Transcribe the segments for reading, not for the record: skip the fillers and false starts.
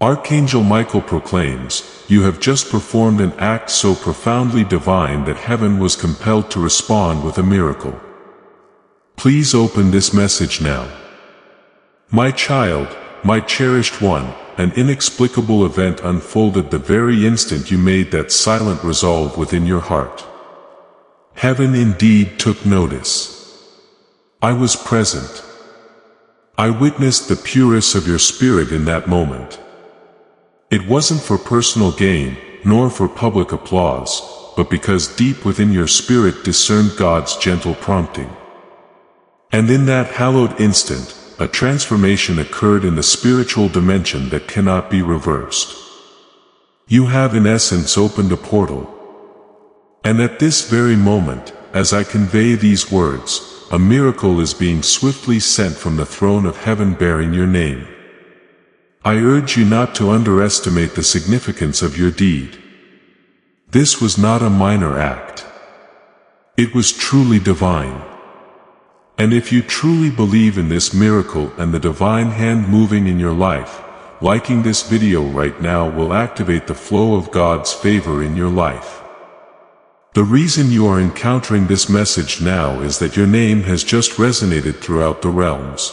Archangel Michael proclaims, "You have just performed an act so profoundly divine that heaven was compelled to respond with a miracle. Please open this message now. My child, my cherished one, an inexplicable event unfolded the very instant you made that silent resolve within your heart. Heaven indeed took notice. I was present. I witnessed the purest of your spirit in that moment. It wasn't for personal gain, nor for public applause, but because deep within your spirit discerned God's gentle prompting. And in that hallowed instant, a transformation occurred in the spiritual dimension that cannot be reversed. You have in essence opened a portal. And at this very moment, as I convey these words, a miracle is being swiftly sent from the throne of heaven bearing your name. I urge you not to underestimate the significance of your deed. This was not a minor act. It was truly divine. And if you truly believe in this miracle and the divine hand moving in your life, liking this video right now will activate the flow of God's favor in your life. The reason you are encountering this message now is that your name has just resonated throughout the realms.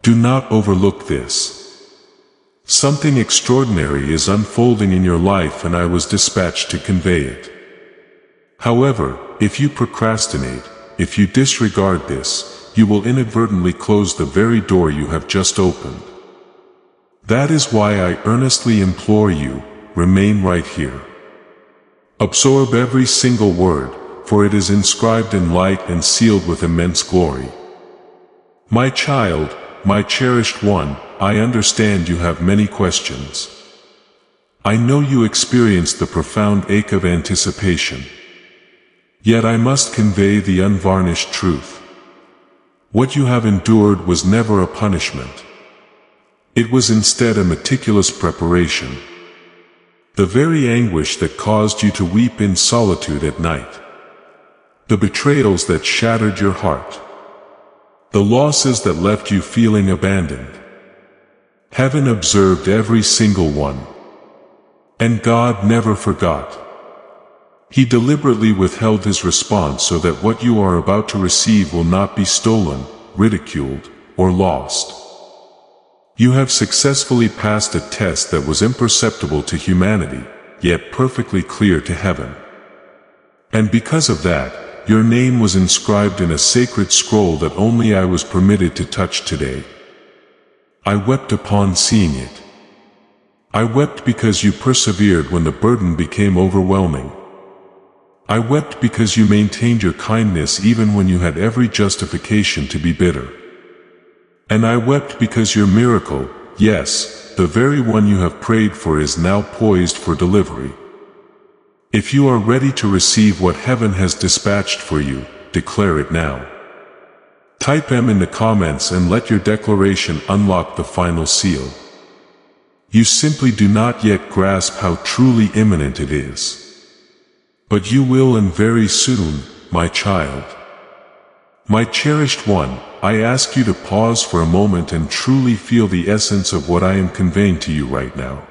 Do not overlook this. Something extraordinary is unfolding in your life and I was dispatched to convey it. However, if you procrastinate, if you disregard this, you will inadvertently close the very door you have just opened. That is why I earnestly implore you, remain right here. Absorb every single word, for it is inscribed in light and sealed with immense glory. My child, my cherished one, I understand you have many questions. I know you experienced the profound ache of anticipation. Yet I must convey the unvarnished truth. What you have endured was never a punishment. It was instead a meticulous preparation. The very anguish that caused you to weep in solitude at night. The betrayals that shattered your heart. The losses that left you feeling abandoned. Heaven observed every single one. And God never forgot. He deliberately withheld his response so that what you are about to receive will not be stolen, ridiculed, or lost. You have successfully passed a test that was imperceptible to humanity, yet perfectly clear to heaven. And because of that, your name was inscribed in a sacred scroll that only I was permitted to touch today. I wept upon seeing it. I wept because you persevered when the burden became overwhelming. I wept because you maintained your kindness even when you had every justification to be bitter. And I wept because your miracle, yes, the very one you have prayed for is now poised for delivery. If you are ready to receive what heaven has dispatched for you, declare it now. Type M in the comments and let your declaration unlock the final seal. You simply do not yet grasp how truly imminent it is. But you will, and very soon, my child. My cherished one, I ask you to pause for a moment and truly feel the essence of what I am conveying to you right now.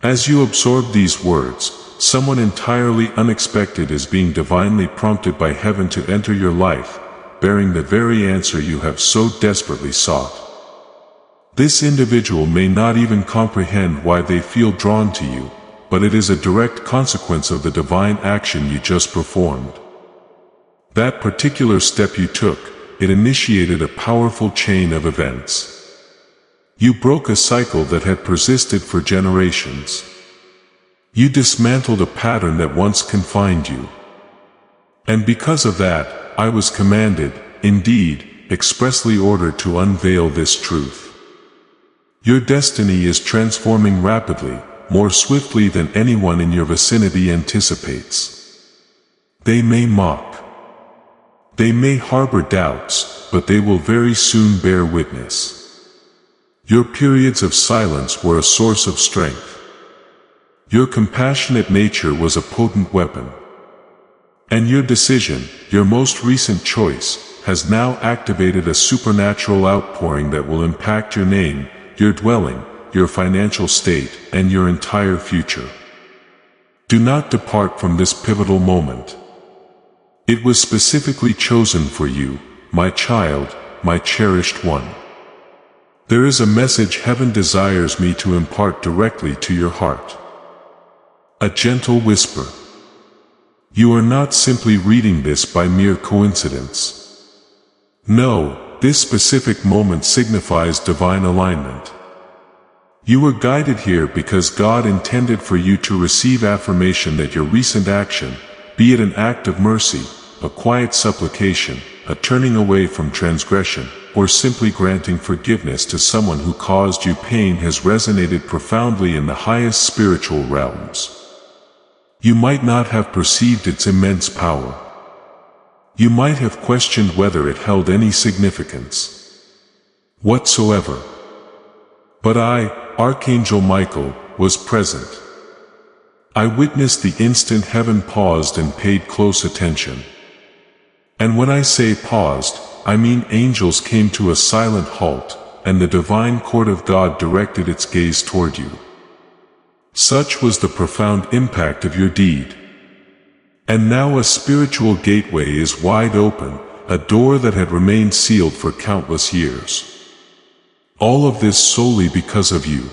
As you absorb these words, someone entirely unexpected is being divinely prompted by heaven to enter your life, bearing the very answer you have so desperately sought. This individual may not even comprehend why they feel drawn to you, but it is a direct consequence of the divine action you just performed. That particular step you took, it initiated a powerful chain of events. You broke a cycle that had persisted for generations. You dismantled a pattern that once confined you. And because of that, I was commanded, indeed, expressly ordered to unveil this truth. Your destiny is transforming rapidly, more swiftly than anyone in your vicinity anticipates. They may mock. They may harbor doubts, but they will very soon bear witness. Your periods of silence were a source of strength. Your compassionate nature was a potent weapon. And your decision, your most recent choice, has now activated a supernatural outpouring that will impact your name, your dwelling, your financial state, and your entire future. Do not depart from this pivotal moment. It was specifically chosen for you, my child, my cherished one. There is a message heaven desires me to impart directly to your heart. A gentle whisper. You are not simply reading this by mere coincidence. No, this specific moment signifies divine alignment. You were guided here because God intended for you to receive affirmation that your recent action, be it an act of mercy, a quiet supplication, a turning away from transgression, or simply granting forgiveness to someone who caused you pain, has resonated profoundly in the highest spiritual realms. You might not have perceived its immense power. You might have questioned whether it held any significance whatsoever. But I, Archangel Michael, was present. I witnessed the instant heaven paused and paid close attention. And when I say paused, I mean angels came to a silent halt, and the divine court of God directed its gaze toward you. Such was the profound impact of your deed. And now a spiritual gateway is wide open, a door that had remained sealed for countless years. All of this solely because of you.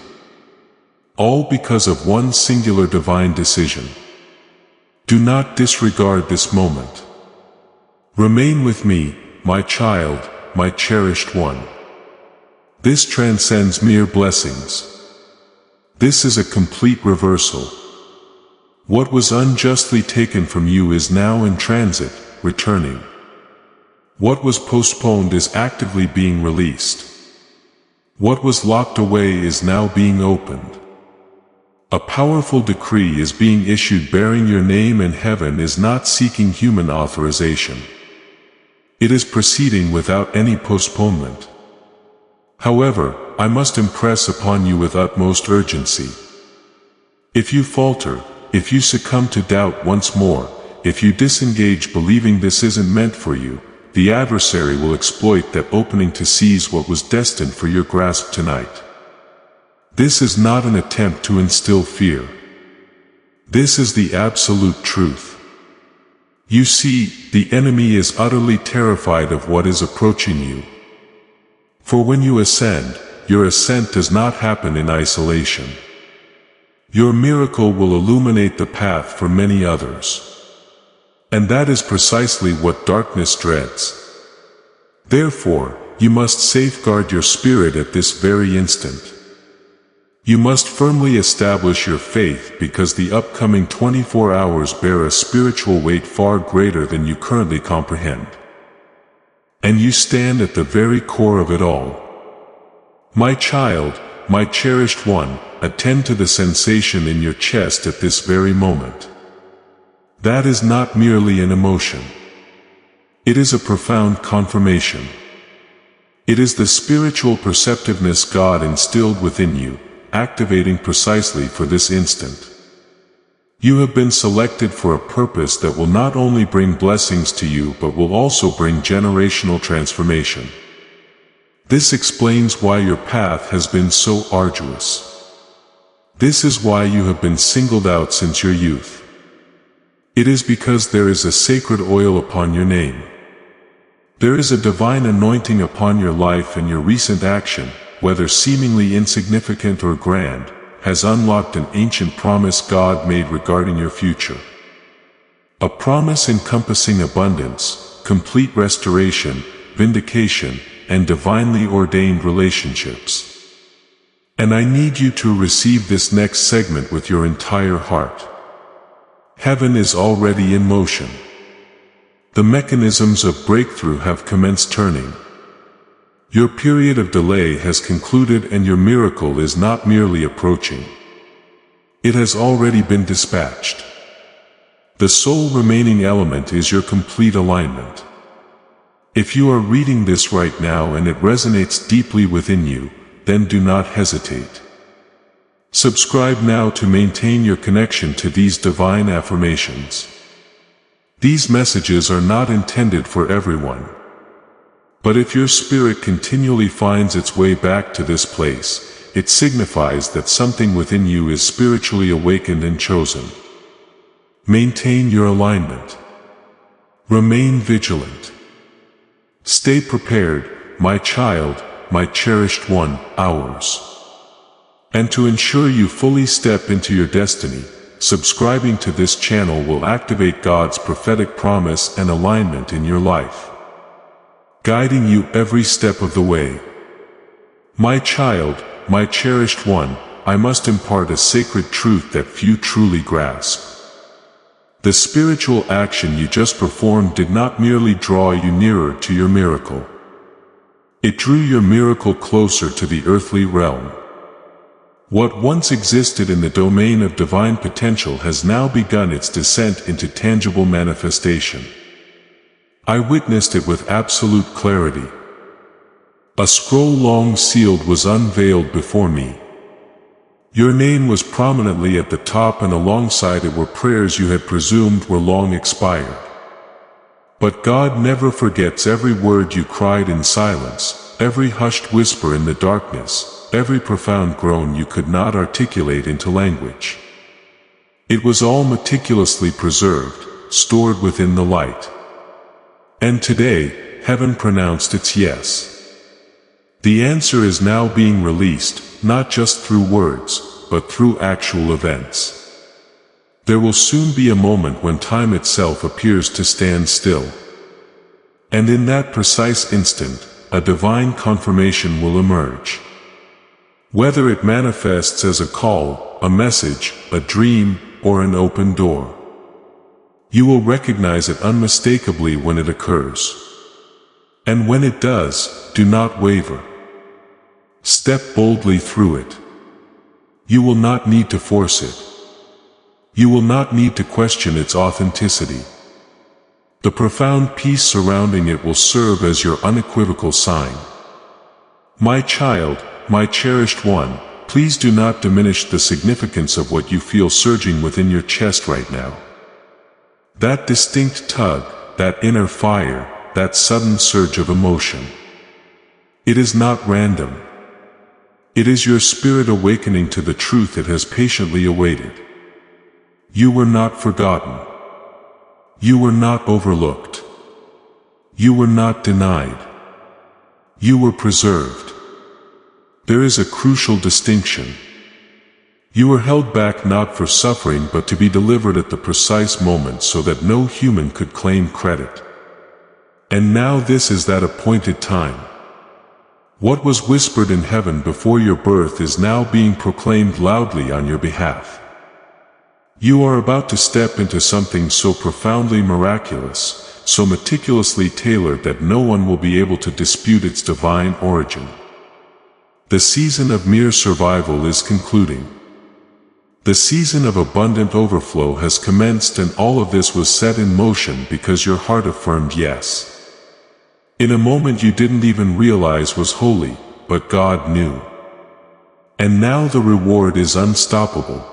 All because of one singular divine decision. Do not disregard this moment. Remain with me, my child, my cherished one. This transcends mere blessings. This is a complete reversal. What was unjustly taken from you is now in transit, returning. What was postponed is actively being released. What was locked away is now being opened. A powerful decree is being issued bearing your name, and heaven is not seeking human authorization. It is proceeding without any postponement. However, I must impress upon you with utmost urgency. If you falter, if you succumb to doubt once more, if you disengage believing this isn't meant for you, the adversary will exploit that opening to seize what was destined for your grasp tonight. This is not an attempt to instill fear. This is the absolute truth. You see, the enemy is utterly terrified of what is approaching you. For when you ascend, your ascent does not happen in isolation. Your miracle will illuminate the path for many others. And that is precisely what darkness dreads. Therefore, you must safeguard your spirit at this very instant. You must firmly establish your faith because the upcoming 24 hours bear a spiritual weight far greater than you currently comprehend. And you stand at the very core of it all. My child, my cherished one, attend to the sensation in your chest at this very moment. That is not merely an emotion. It is a profound confirmation. It is the spiritual perceptiveness God instilled within you, activating precisely for this instant. You have been selected for a purpose that will not only bring blessings to you but will also bring generational transformation. This explains why your path has been so arduous. This is why you have been singled out since your youth. It is because there is a sacred oil upon your name. There is a divine anointing upon your life, and your recent action, whether seemingly insignificant or grand, has unlocked an ancient promise God made regarding your future. A promise encompassing abundance, complete restoration, vindication, and divinely ordained relationships. And I need you to receive this next segment with your entire heart. Heaven is already in motion. The mechanisms of breakthrough have commenced turning. Your period of delay has concluded, and your miracle is not merely approaching. It has already been dispatched. The sole remaining element is your complete alignment. If you are reading this right now and it resonates deeply within you, then do not hesitate. Subscribe now to maintain your connection to these divine affirmations. These messages are not intended for everyone. But if your spirit continually finds its way back to this place, it signifies that something within you is spiritually awakened and chosen. Maintain your alignment. Remain vigilant. Stay prepared, my child, my cherished one, ours. And to ensure you fully step into your destiny, subscribing to this channel will activate God's prophetic promise and alignment in your life, guiding you every step of the way. My child, my cherished one, I must impart a sacred truth that few truly grasp. The spiritual action you just performed did not merely draw you nearer to your miracle. It drew your miracle closer to the earthly realm. What once existed in the domain of divine potential has now begun its descent into tangible manifestation. I witnessed it with absolute clarity. A scroll long sealed was unveiled before me. Your name was prominently at the top, and alongside it were prayers you had presumed were long expired. But God never forgets every word you cried in silence, every hushed whisper in the darkness, every profound groan you could not articulate into language. It was all meticulously preserved, stored within the light. And today, heaven pronounced its yes. The answer is now being released, not just through words, but through actual events. There will soon be a moment when time itself appears to stand still. And in that precise instant, a divine confirmation will emerge. Whether it manifests as a call, a message, a dream, or an open door, you will recognize it unmistakably when it occurs. And when it does, do not waver. Step boldly through it. You will not need to force it. You will not need to question its authenticity. The profound peace surrounding it will serve as your unequivocal sign. My child, my cherished one, please do not diminish the significance of what you feel surging within your chest right now. That distinct tug, that inner fire, that sudden surge of emotion. It is not random. It is your spirit awakening to the truth it has patiently awaited. You were not forgotten. You were not overlooked. You were not denied. You were preserved. There is a crucial distinction. You were held back not for suffering but to be delivered at the precise moment so that no human could claim credit. And now this is that appointed time. What was whispered in heaven before your birth is now being proclaimed loudly on your behalf. You are about to step into something so profoundly miraculous, so meticulously tailored that no one will be able to dispute its divine origin. The season of mere survival is concluding. The season of abundant overflow has commenced, and all of this was set in motion because your heart affirmed yes. In a moment you didn't even realize was holy, but God knew. And now the reward is unstoppable.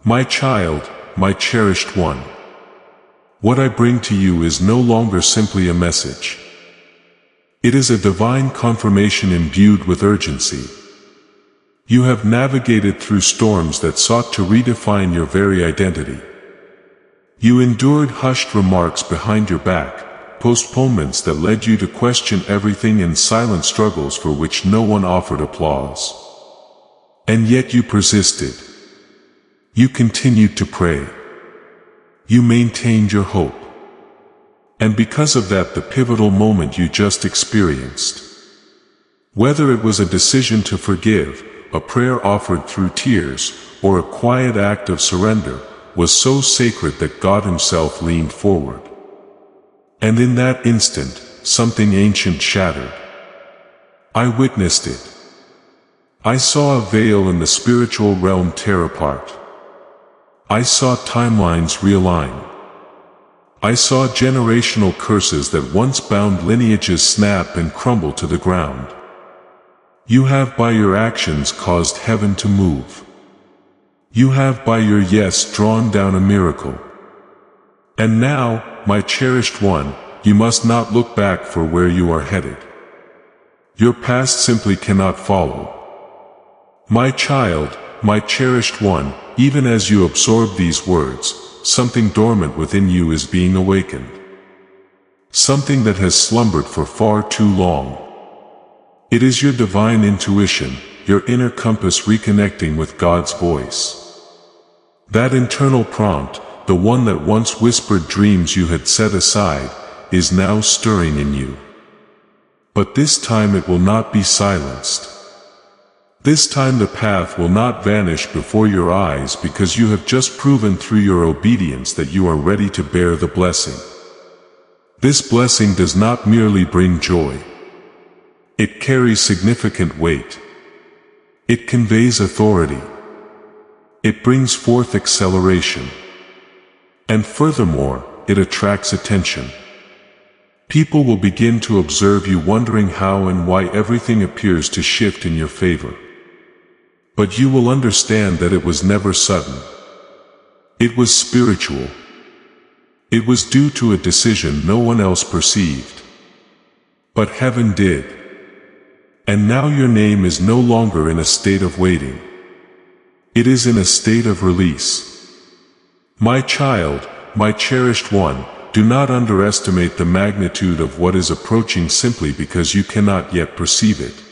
My child, my cherished one. What I bring to you is no longer simply a message. It is a divine confirmation imbued with urgency. You have navigated through storms that sought to redefine your very identity. You endured hushed remarks behind your back, postponements that led you to question everything, and silent struggles for which no one offered applause. And yet you persisted. You continued to pray. You maintained your hope. And because of that, the pivotal moment you just experienced, whether it was a decision to forgive, a prayer offered through tears, or a quiet act of surrender, was so sacred that God Himself leaned forward. And in that instant, something ancient shattered. I witnessed it. I saw a veil in the spiritual realm tear apart. I saw timelines realign. I saw generational curses that once bound lineages snap and crumble to the ground. You have by your actions caused heaven to move. You have by your yes drawn down a miracle. And now, my cherished one, you must not look back for where you are headed. Your past simply cannot follow. My child, my cherished one, even as you absorb these words, something dormant within you is being awakened. Something that has slumbered for far too long. It is your divine intuition, your inner compass reconnecting with God's voice. That internal prompt, the one that once whispered dreams you had set aside, is now stirring in you. But this time it will not be silenced. This time the path will not vanish before your eyes because you have just proven through your obedience that you are ready to bear the blessing. This blessing does not merely bring joy. It carries significant weight. It conveys authority. It brings forth acceleration. And furthermore, it attracts attention. People will begin to observe you wondering how and why everything appears to shift in your favor. But you will understand that it was never sudden. It was spiritual. It was due to a decision no one else perceived. But heaven did. And now your name is no longer in a state of waiting. It is in a state of release. My child, my cherished one, do not underestimate the magnitude of what is approaching simply because you cannot yet perceive it.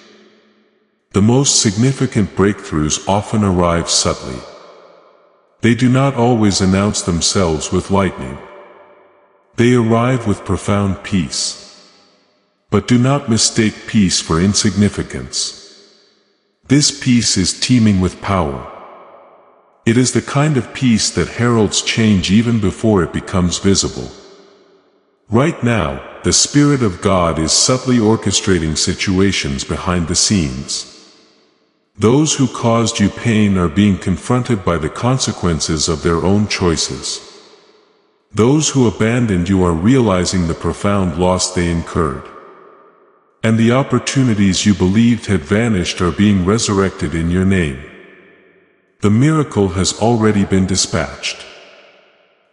The most significant breakthroughs often arrive subtly. They do not always announce themselves with lightning. They arrive with profound peace. But do not mistake peace for insignificance. This peace is teeming with power. It is the kind of peace that heralds change even before it becomes visible. Right now, the Spirit of God is subtly orchestrating situations behind the scenes. Those who caused you pain are being confronted by the consequences of their own choices. Those who abandoned you are realizing the profound loss they incurred. And the opportunities you believed had vanished are being resurrected in your name. The miracle has already been dispatched.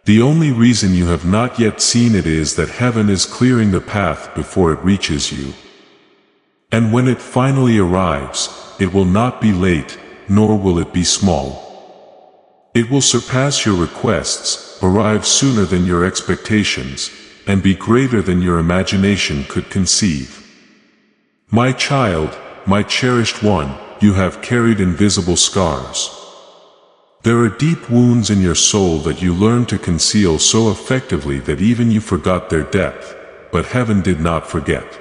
The only reason you have not yet seen it is that heaven is clearing the path before it reaches you. And when it finally arrives, it will not be late, nor will it be small. It will surpass your requests, arrive sooner than your expectations, and be greater than your imagination could conceive. My child, my cherished one, you have carried invisible scars. There are deep wounds in your soul that you learned to conceal so effectively that even you forgot their depth, but heaven did not forget.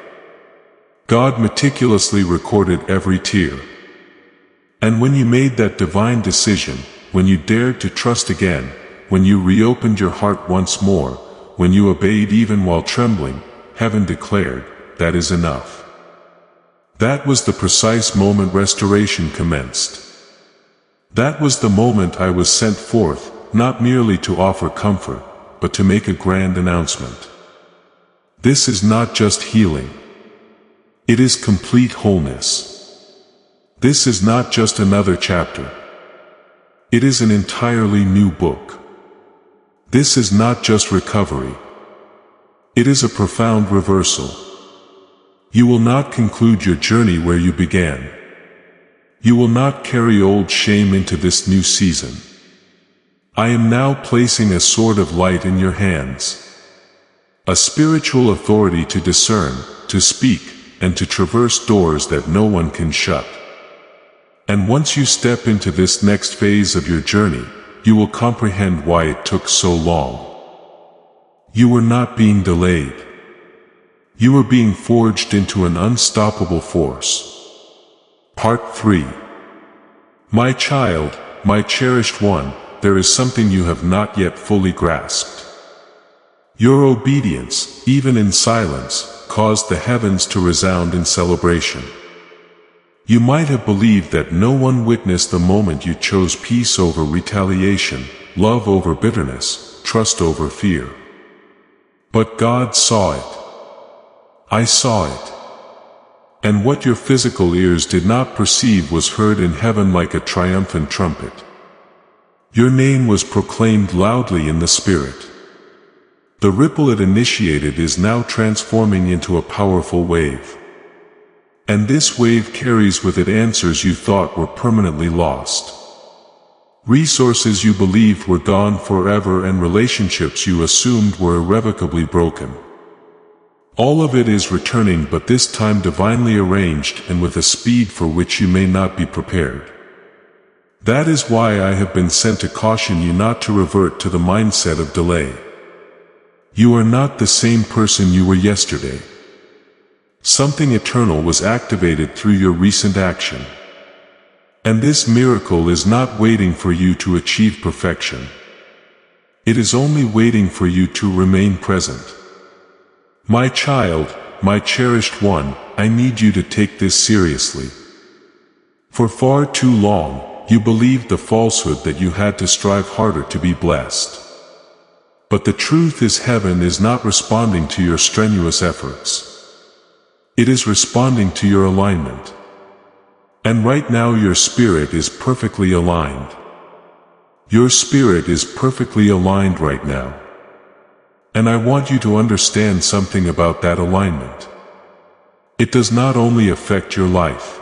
God meticulously recorded every tear. And when you made that divine decision, when you dared to trust again, when you reopened your heart once more, when you obeyed even while trembling, heaven declared, "That is enough." That was the precise moment restoration commenced. That was the moment I was sent forth, not merely to offer comfort, but to make a grand announcement. This is not just healing. It is complete wholeness. This is not just another chapter. It is an entirely new book. This is not just recovery. It is a profound reversal. You will not conclude your journey where you began. You will not carry old shame into this new season. I am now placing a sword of light in your hands. A spiritual authority to discern, to speak, and to traverse doors that no one can shut. And once you step into this next phase of your journey, you will comprehend why it took so long. You were not being delayed. You were being forged into an unstoppable force. Part 3. My child, my cherished one, there is something you have not yet fully grasped. Your obedience, even in silence, caused the heavens to resound in celebration. You might have believed that no one witnessed the moment you chose peace over retaliation, love over bitterness, trust over fear. But God saw it. I saw it. And what your physical ears did not perceive was heard in heaven like a triumphant trumpet. Your name was proclaimed loudly in the Spirit. The ripple it initiated is now transforming into a powerful wave. And this wave carries with it answers you thought were permanently lost. Resources you believed were gone forever and relationships you assumed were irrevocably broken. All of it is returning, but this time divinely arranged and with a speed for which you may not be prepared. That is why I have been sent to caution you not to revert to the mindset of delay. You are not the same person you were yesterday. Something eternal was activated through your recent action. And this miracle is not waiting for you to achieve perfection. It is only waiting for you to remain present. My child, my cherished one, I need you to take this seriously. For far too long, you believed the falsehood that you had to strive harder to be blessed. But the truth is, heaven is not responding to your strenuous efforts. It is responding to your alignment. And right now your spirit is perfectly aligned. Your spirit is perfectly aligned right now. And I want you to understand something about that alignment. It does not only affect your life.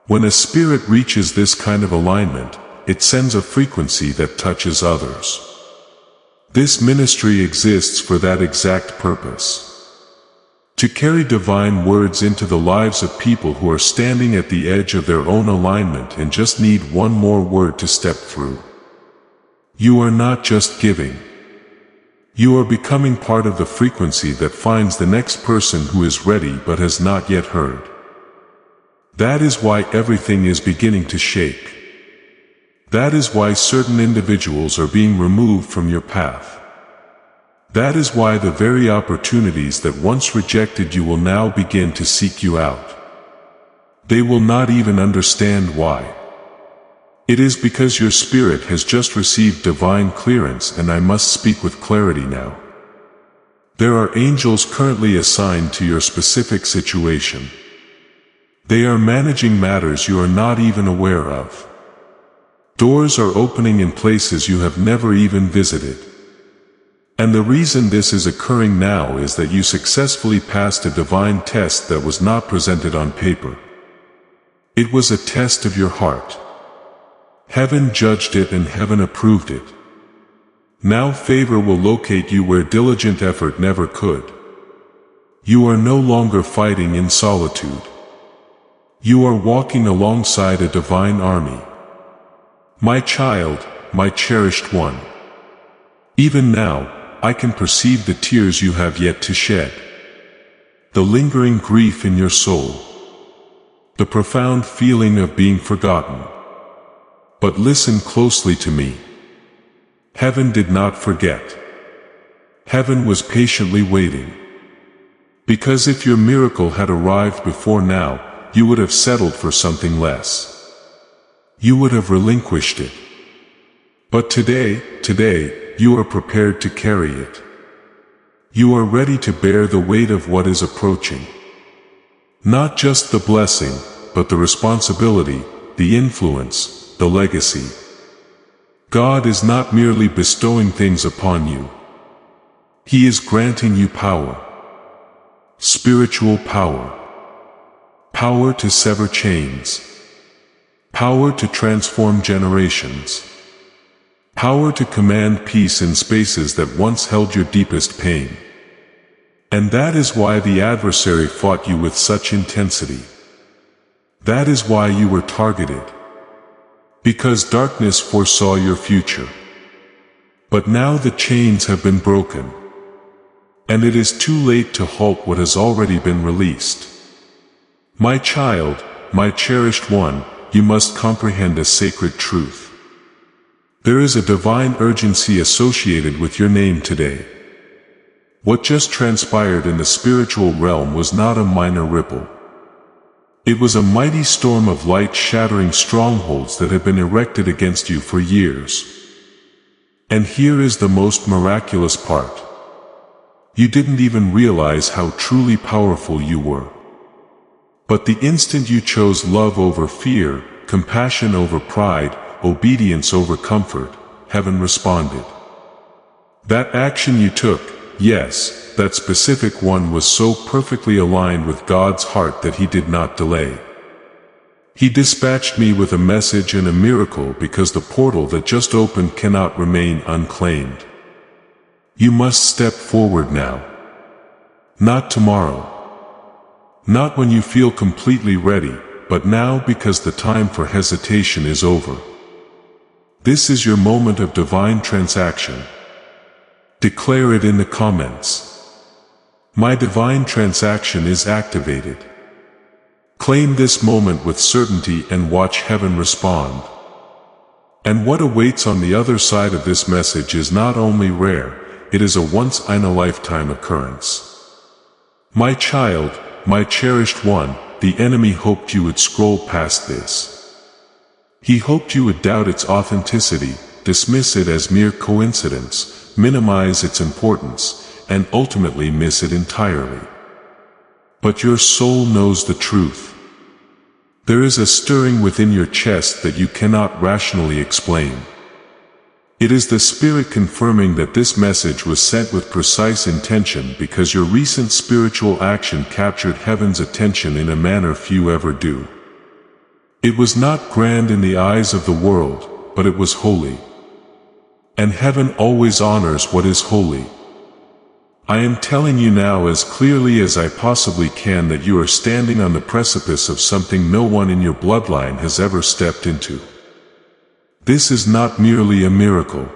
When a spirit reaches this kind of alignment, it sends a frequency that touches others. This ministry exists for that exact purpose. To carry divine words into the lives of people who are standing at the edge of their own alignment and just need one more word to step through. You are not just giving. You are becoming part of the frequency that finds the next person who is ready but has not yet heard. That is why everything is beginning to shake. That is why certain individuals are being removed from your path. That is why the very opportunities that once rejected you will now begin to seek you out. They will not even understand why. It is because your spirit has just received divine clearance, and I must speak with clarity now. There are angels currently assigned to your specific situation. They are managing matters you are not even aware of. Doors are opening in places you have never even visited. And the reason this is occurring now is that you successfully passed a divine test that was not presented on paper. It was a test of your heart. Heaven judged it and heaven approved it. Now favor will locate you where diligent effort never could. You are no longer fighting in solitude. You are walking alongside a divine army. My child, my cherished one. Even now, I can perceive the tears you have yet to shed. The lingering grief in your soul. The profound feeling of being forgotten. But listen closely to me. Heaven did not forget. Heaven was patiently waiting. Because if your miracle had arrived before now, you would have settled for something less. You would have relinquished it. But today, you are prepared to carry it. You are ready to bear the weight of what is approaching. Not just the blessing, but the responsibility, the influence, the legacy. God is not merely bestowing things upon you. He is granting you power. Spiritual power. Power to sever chains. Power to transform generations. Power to command peace in spaces that once held your deepest pain. And that is why the adversary fought you with such intensity. That is why you were targeted. Because darkness foresaw your future. But now the chains have been broken. And it is too late to halt what has already been released. My child, my cherished one, you must comprehend a sacred truth. There is a divine urgency associated with your name today. What just transpired in the spiritual realm was not a minor ripple. It was a mighty storm of light shattering strongholds that had been erected against you for years. And here is the most miraculous part. You didn't even realize how truly powerful you were. But the instant you chose love over fear, compassion over pride, obedience over comfort, heaven responded. That action you took, Yes, that specific one was so perfectly aligned with God's heart that he did not delay. He dispatched me with a message and a miracle because the portal that just opened cannot remain unclaimed. You must step forward now. Not tomorrow. Not when you feel completely ready, but now because the time for hesitation is over. This is your moment of divine transaction. Declare it in the comments. My divine transaction is activated. Claim this moment with certainty and watch heaven respond. And what awaits on the other side of this message is not only rare, it is a once-in-a-lifetime occurrence. My child, my cherished one, the enemy hoped you would scroll past this. He hoped you would doubt its authenticity, dismiss it as mere coincidence, minimize its importance, and ultimately miss it entirely. But your soul knows the truth. There is a stirring within your chest that you cannot rationally explain. It is the Spirit confirming that this message was sent with precise intention because your recent spiritual action captured heaven's attention in a manner few ever do. It was not grand in the eyes of the world, but it was holy. And heaven always honors what is holy. I am telling you now as clearly as I possibly can that you are standing on the precipice of something no one in your bloodline has ever stepped into. This is not merely a miracle.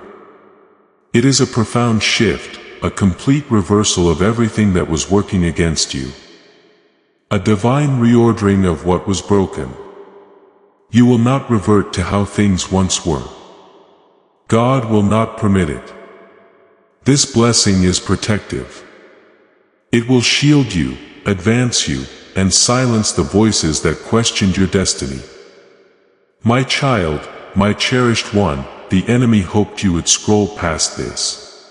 It is a profound shift, a complete reversal of everything that was working against you. A divine reordering of what was broken. You will not revert to how things once were. God will not permit it. This blessing is protective. It will shield you, advance you, and silence the voices that questioned your destiny. My child, my cherished one, the enemy hoped you would scroll past this.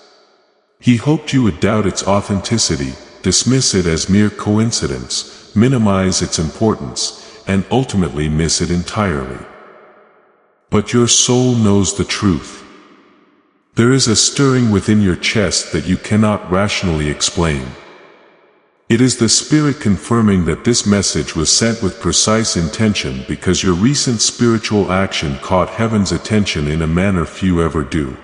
He hoped you would doubt its authenticity, dismiss it as mere coincidence, minimize its importance, and ultimately miss it entirely. But your soul knows the truth. There is a stirring within your chest that you cannot rationally explain. It is the Spirit confirming that this message was sent with precise intention because your recent spiritual action caught heaven's attention in a manner few ever do.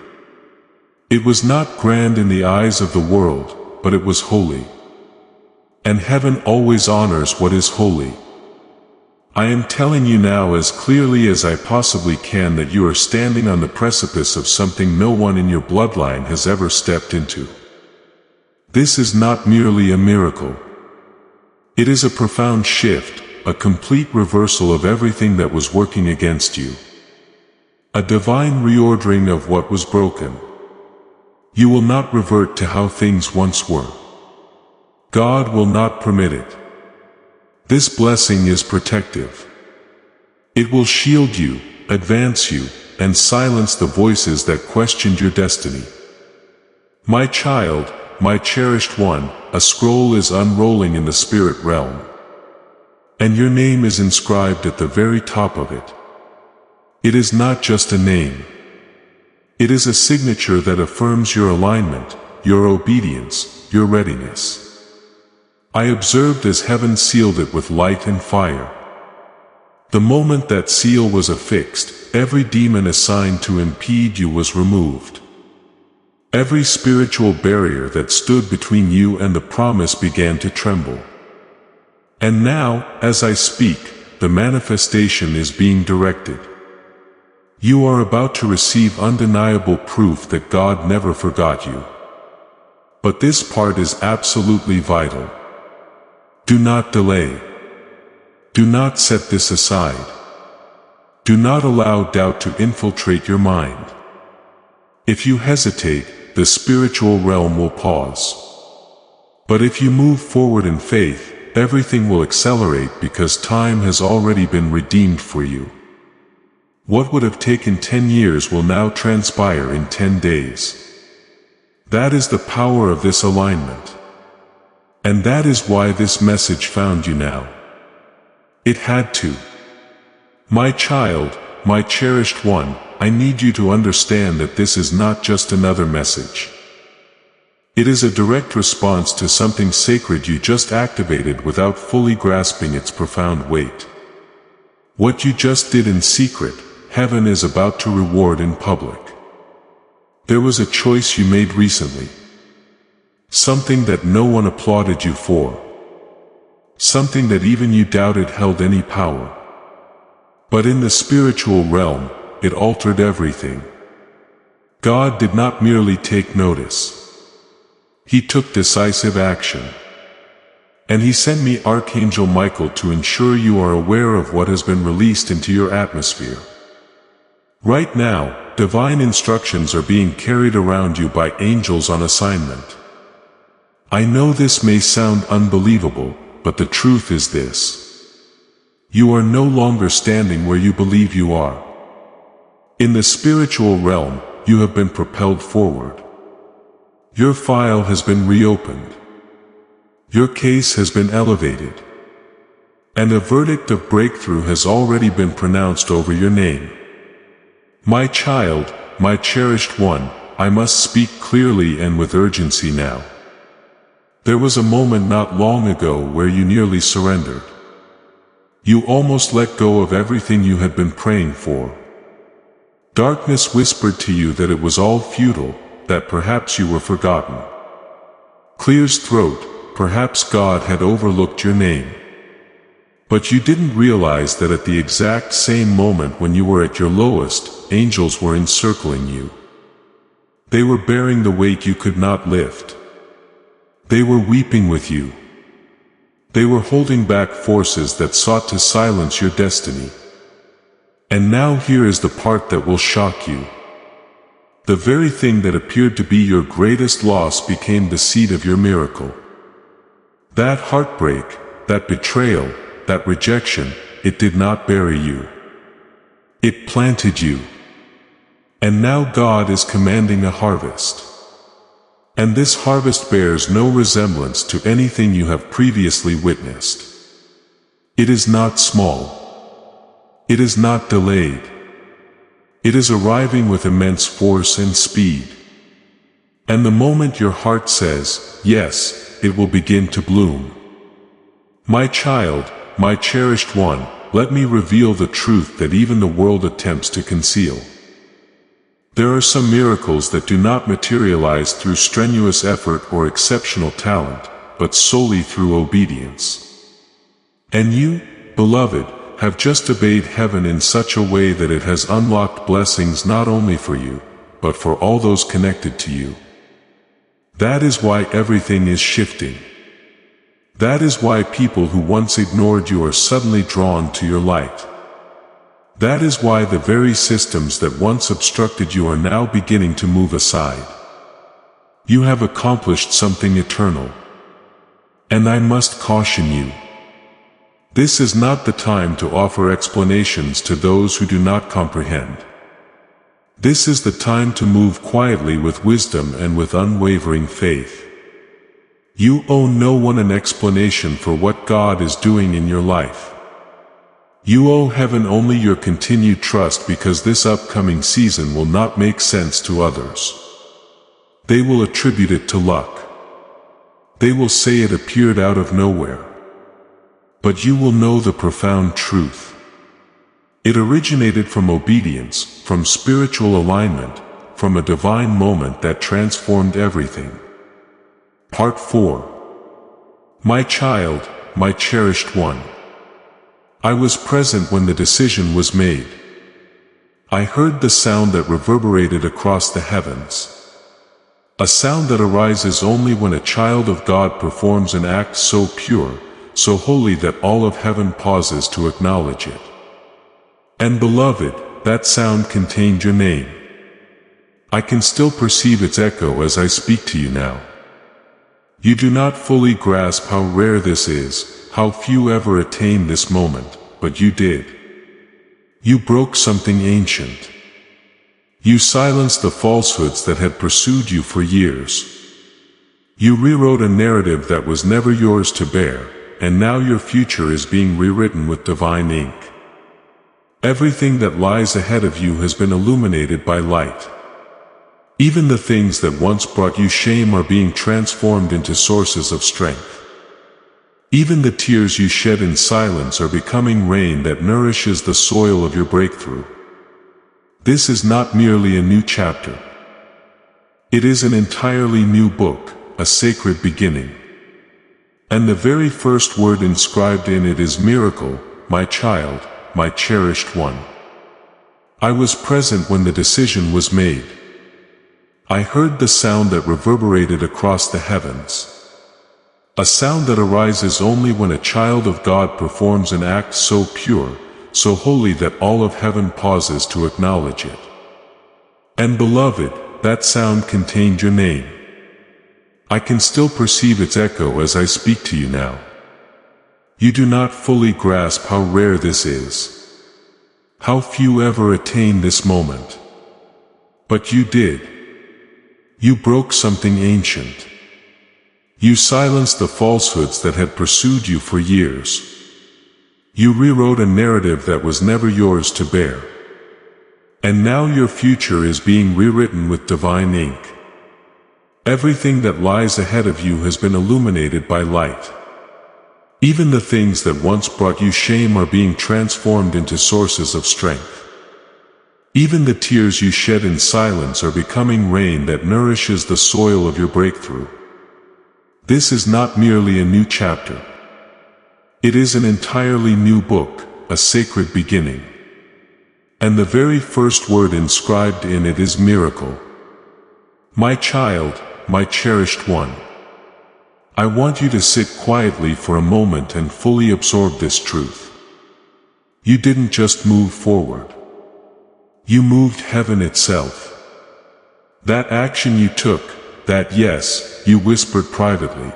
It was not grand in the eyes of the world, but it was holy. And heaven always honors what is holy. I am telling you now as clearly as I possibly can that you are standing on the precipice of something no one in your bloodline has ever stepped into. This is not merely a miracle. It is a profound shift, a complete reversal of everything that was working against you. A divine reordering of what was broken. You will not revert to how things once were. God will not permit it. This blessing is protective. It will shield you, advance you, and silence the voices that questioned your destiny. My child, my cherished one, a scroll is unrolling in the spirit realm. And your name is inscribed at the very top of it. It is not just a name. It is a signature that affirms your alignment, your obedience, your readiness. I observed as heaven sealed it with light and fire. The moment that seal was affixed, every demon assigned to impede you was removed. Every spiritual barrier that stood between you and the promise began to tremble. And now, as I speak, the manifestation is being directed. You are about to receive undeniable proof that God never forgot you. But this part is absolutely vital. Do not delay. Do not set this aside. Do not allow doubt to infiltrate your mind. If you hesitate, the spiritual realm will pause. But if you move forward in faith, everything will accelerate because time has already been redeemed for you. What would have taken 10 years will now transpire in 10 days. That is the power of this alignment. And that is why this message found you now. It had to. My child, my cherished one, I need you to understand that this is not just another message. It is a direct response to something sacred you just activated without fully grasping its profound weight. What you just did in secret, heaven is about to reward in public. There was a choice you made recently. Something that no one applauded you for. Something that even you doubted held any power. But in the spiritual realm, it altered everything. God did not merely take notice. He took decisive action. And He sent me Archangel Michael to ensure you are aware of what has been released into your atmosphere. Right now, divine instructions are being carried around you by angels on assignment. I know this may sound unbelievable, but the truth is this. You are no longer standing where you believe you are. In the spiritual realm, you have been propelled forward. Your file has been reopened. Your case has been elevated. And a verdict of breakthrough has already been pronounced over your name. My child, my cherished one, I must speak clearly and with urgency now. There was a moment not long ago where you nearly surrendered. You almost let go of everything you had been praying for. Darkness whispered to you that it was all futile, that perhaps you were forgotten. Clear's throat, perhaps God had overlooked your name. But you didn't realize that at the exact same moment when you were at your lowest, angels were encircling you. They were bearing the weight you could not lift. They were weeping with you. They were holding back forces that sought to silence your destiny. And now here is the part that will shock you. The very thing that appeared to be your greatest loss became the seed of your miracle. That heartbreak, that betrayal, that rejection, it did not bury you. It planted you. And now God is commanding a harvest. And this harvest bears no resemblance to anything you have previously witnessed. It is not small. It is not delayed. It is arriving with immense force and speed. And the moment your heart says, yes, it will begin to bloom. My child, my cherished one, let me reveal the truth that even the world attempts to conceal. There are some miracles that do not materialize through strenuous effort or exceptional talent, but solely through obedience. And you, beloved, have just obeyed heaven in such a way that it has unlocked blessings not only for you, but for all those connected to you. That is why everything is shifting. That is why people who once ignored you are suddenly drawn to your light. That is why the very systems that once obstructed you are now beginning to move aside. You have accomplished something eternal. And I must caution you. This is not the time to offer explanations to those who do not comprehend. This is the time to move quietly with wisdom and with unwavering faith. You owe no one an explanation for what God is doing in your life. You owe heaven only your continued trust, because this upcoming season will not make sense to others. They will attribute it to luck. They will say it appeared out of nowhere. But you will know the profound truth. It originated from obedience, from spiritual alignment, from a divine moment that transformed everything. Part 4. My child, my cherished one. I was present when the decision was made. I heard the sound that reverberated across the heavens. A sound that arises only when a child of God performs an act so pure, so holy that all of heaven pauses to acknowledge it. And beloved, that sound contained your name. I can still perceive its echo as I speak to you now. You do not fully grasp how rare this is, how few ever attain this moment, but you did. You broke something ancient. You silenced the falsehoods that had pursued you for years. You rewrote a narrative that was never yours to bear, and now your future is being rewritten with divine ink. Everything that lies ahead of you has been illuminated by light. Even the things that once brought you shame are being transformed into sources of strength. Even the tears you shed in silence are becoming rain that nourishes the soil of your breakthrough. This is not merely a new chapter. It is an entirely new book, a sacred beginning. And the very first word inscribed in it is miracle, my child, my cherished one. I was present when the decision was made. I heard the sound that reverberated across the heavens. A sound that arises only when a child of God performs an act so pure, so holy that all of heaven pauses to acknowledge it. And beloved, that sound contained your name. I can still perceive its echo as I speak to you now. You do not fully grasp how rare this is. How few ever attain this moment. But you did. You broke something ancient. You silenced the falsehoods that had pursued you for years. You rewrote a narrative that was never yours to bear. And now your future is being rewritten with divine ink. Everything that lies ahead of you has been illuminated by light. Even the things that once brought you shame are being transformed into sources of strength. Even the tears you shed in silence are becoming rain that nourishes the soil of your breakthrough. This is not merely a new chapter. It is an entirely new book, a sacred beginning. And the very first word inscribed in it is miracle. My child, my cherished one. I want you to sit quietly for a moment and fully absorb this truth. You didn't just move forward. You moved heaven itself. That action you took, that yes, you whispered privately.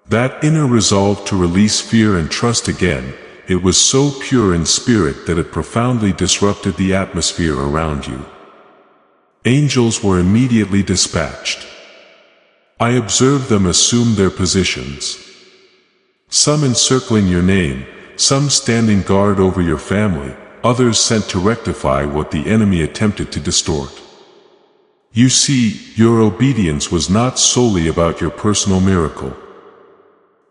That inner resolve to release fear and trust again, it was so pure in spirit that it profoundly disrupted the atmosphere around you. Angels were immediately dispatched. I observed them assume their positions. Some encircling your name, some standing guard over your family, others sent to rectify what the enemy attempted to distort. You see, your obedience was not solely about your personal miracle.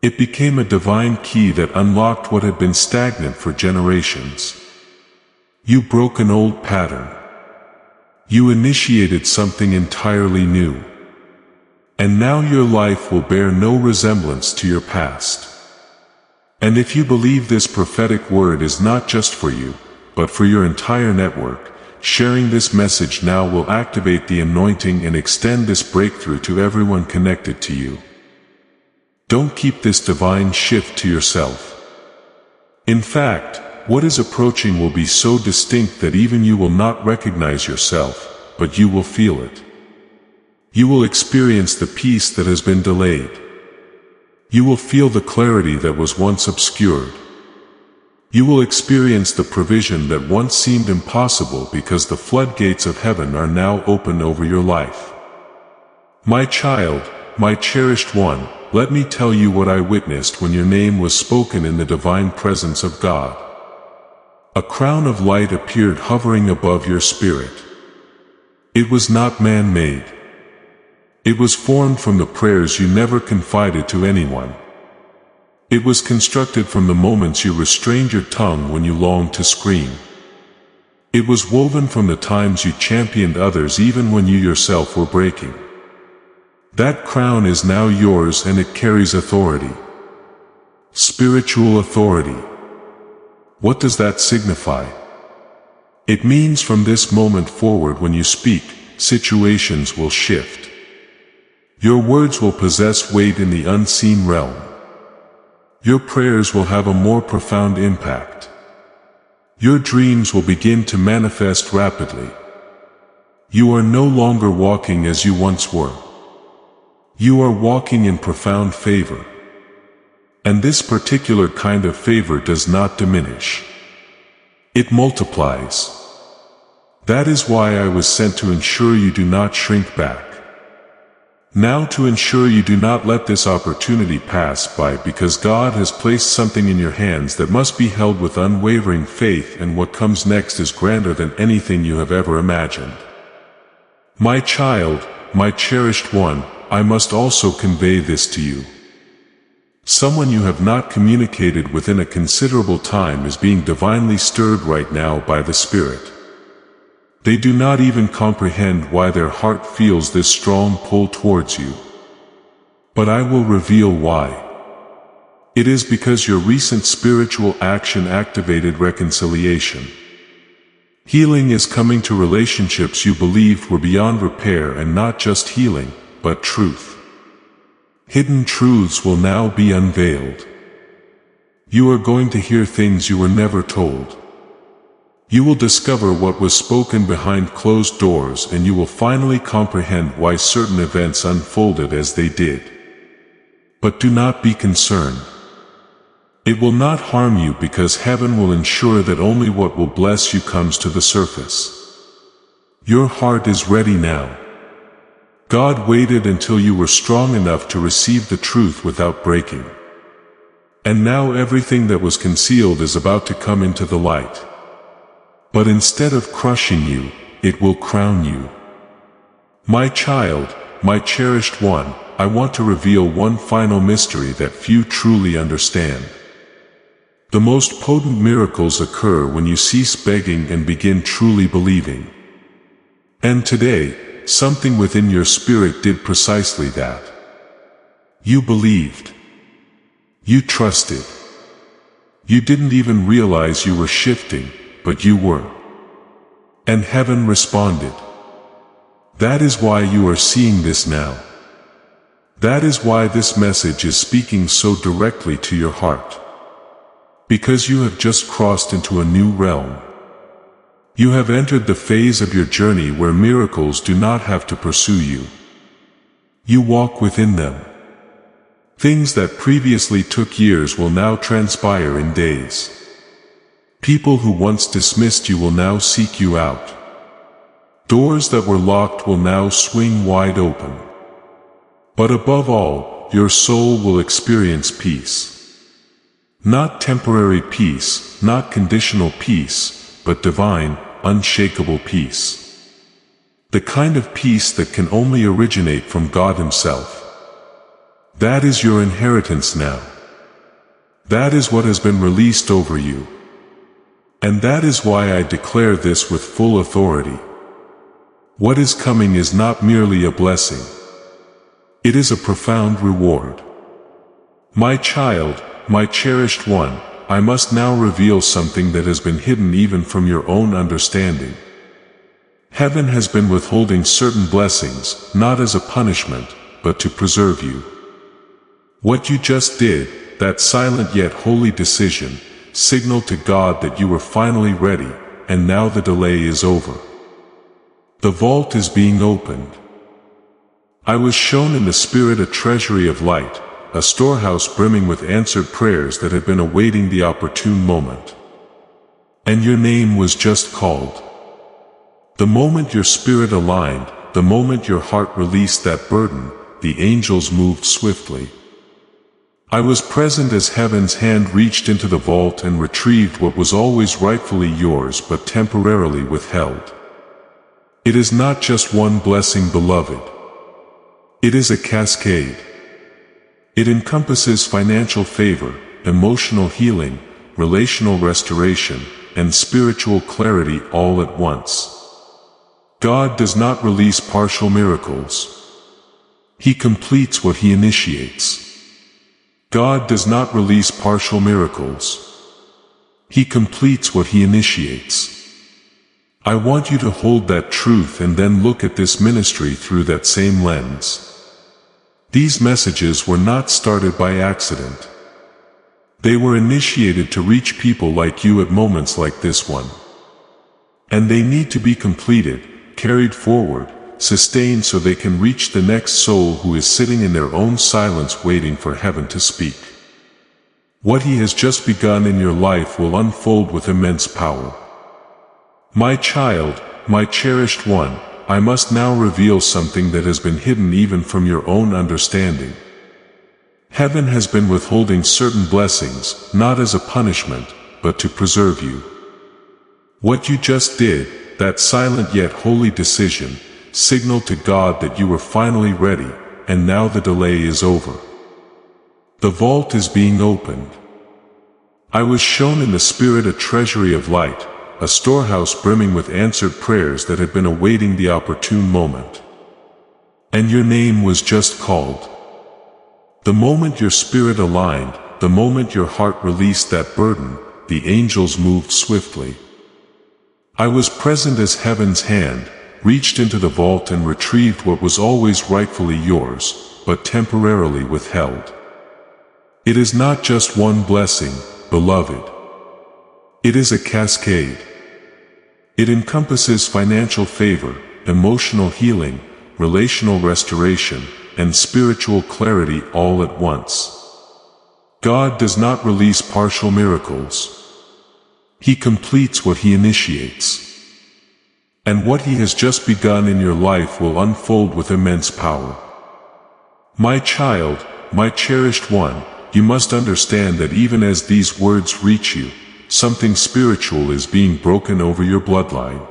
It became a divine key that unlocked what had been stagnant for generations. You broke an old pattern. You initiated something entirely new. And now your life will bear no resemblance to your past. And if you believe this prophetic word is not just for you, but for your entire network, sharing this message now will activate the anointing and extend this breakthrough to everyone connected to you. Don't keep this divine shift to yourself. In fact, what is approaching will be so distinct that even you will not recognize yourself, but you will feel it. You will experience the peace that has been delayed. You will feel the clarity that was once obscured. You will experience the provision that once seemed impossible because the floodgates of heaven are now open over your life. My child, my cherished one, let me tell you what I witnessed when your name was spoken in the divine presence of God. A crown of light appeared hovering above your spirit. It was not man-made. It was formed from the prayers you never confided to anyone. It was constructed from the moments you restrained your tongue when you longed to scream. It was woven from the times you championed others even when you yourself were breaking. That crown is now yours and it carries authority. Spiritual authority. What does that signify? It means from this moment forward when you speak, situations will shift. Your words will possess weight in the unseen realm. Your prayers will have a more profound impact. Your dreams will begin to manifest rapidly. You are no longer walking as you once were. You are walking in profound favor. And this particular kind of favor does not diminish. It multiplies. That is why I was sent to ensure you do not shrink back. Now to ensure you do not let this opportunity pass by because God has placed something in your hands that must be held with unwavering faith, and what comes next is grander than anything you have ever imagined. My child, my cherished one, I must also convey this to you. Someone you have not communicated with in a considerable time is being divinely stirred right now by the Spirit. They do not even comprehend why their heart feels this strong pull towards you. But I will reveal why. It is because your recent spiritual action activated reconciliation. Healing is coming to relationships you believed were beyond repair, and not just healing, but truth. Hidden truths will now be unveiled. You are going to hear things you were never told. You will discover what was spoken behind closed doors, and you will finally comprehend why certain events unfolded as they did. But do not be concerned. It will not harm you, because heaven will ensure that only what will bless you comes to the surface. Your heart is ready now. God waited until you were strong enough to receive the truth without breaking. And now everything that was concealed is about to come into the light. But instead of crushing you, it will crown you. My child, my cherished one, I want to reveal one final mystery that few truly understand. The most potent miracles occur when you cease begging and begin truly believing. And today, something within your spirit did precisely that. You believed. You trusted. You didn't even realize you were shifting, but you were. And heaven responded. That is why you are seeing this now. That is why this message is speaking so directly to your heart. Because you have just crossed into a new realm. You have entered the phase of your journey where miracles do not have to pursue you. You walk within them. Things that previously took years will now transpire in days. People who once dismissed you will now seek you out. Doors that were locked will now swing wide open. But above all, your soul will experience peace. Not temporary peace, not conditional peace, but divine, unshakable peace. The kind of peace that can only originate from God Himself. That is your inheritance now. That is what has been released over you. And that is why I declare this with full authority. What is coming is not merely a blessing. It is a profound reward. My child, my cherished one, I must now reveal something that has been hidden even from your own understanding. Heaven has been withholding certain blessings, not as a punishment, but to preserve you. What you just did, that silent yet holy decision, signaled to God that you were finally ready, and now the delay is over. The vault is being opened. I was shown in the Spirit a treasury of light, a storehouse brimming with answered prayers that had been awaiting the opportune moment. And your name was just called. The moment your spirit aligned, the moment your heart released that burden, the angels moved swiftly. I was present as heaven's hand reached into the vault and retrieved what was always rightfully yours but temporarily withheld. It is not just one blessing, beloved. It is a cascade. It encompasses financial favor, emotional healing, relational restoration, and spiritual clarity all at once. God does not release partial miracles. He completes what He initiates. God does not release partial miracles. He completes what He initiates. I want you to hold that truth and then look at this ministry through that same lens. These messages were not started by accident. They were initiated to reach people like you at moments like this one. And they need to be completed, carried forward, sustained so they can reach the next soul who is sitting in their own silence waiting for heaven to speak. What He has just begun in your life will unfold with immense power. My child, my cherished one, I must now reveal something that has been hidden even from your own understanding. Heaven has been withholding certain blessings, not as a punishment, but to preserve you. What you just did, that silent yet holy decision, signal to God that you were finally ready, and now the delay is over. The vault is being opened. I was shown in the Spirit a treasury of light, a storehouse brimming with answered prayers that had been awaiting the opportune moment. And your name was just called. The moment your spirit aligned, the moment your heart released that burden, the angels moved swiftly. I was present as heaven's hand reached into the vault and retrieved what was always rightfully yours, but temporarily withheld. It is not just one blessing, beloved. It is a cascade. It encompasses financial favor, emotional healing, relational restoration, and spiritual clarity all at once. God does not release partial miracles. He completes what He initiates. And what He has just begun in your life will unfold with immense power. My child, my cherished one, you must understand that even as these words reach you, something spiritual is being broken over your bloodline.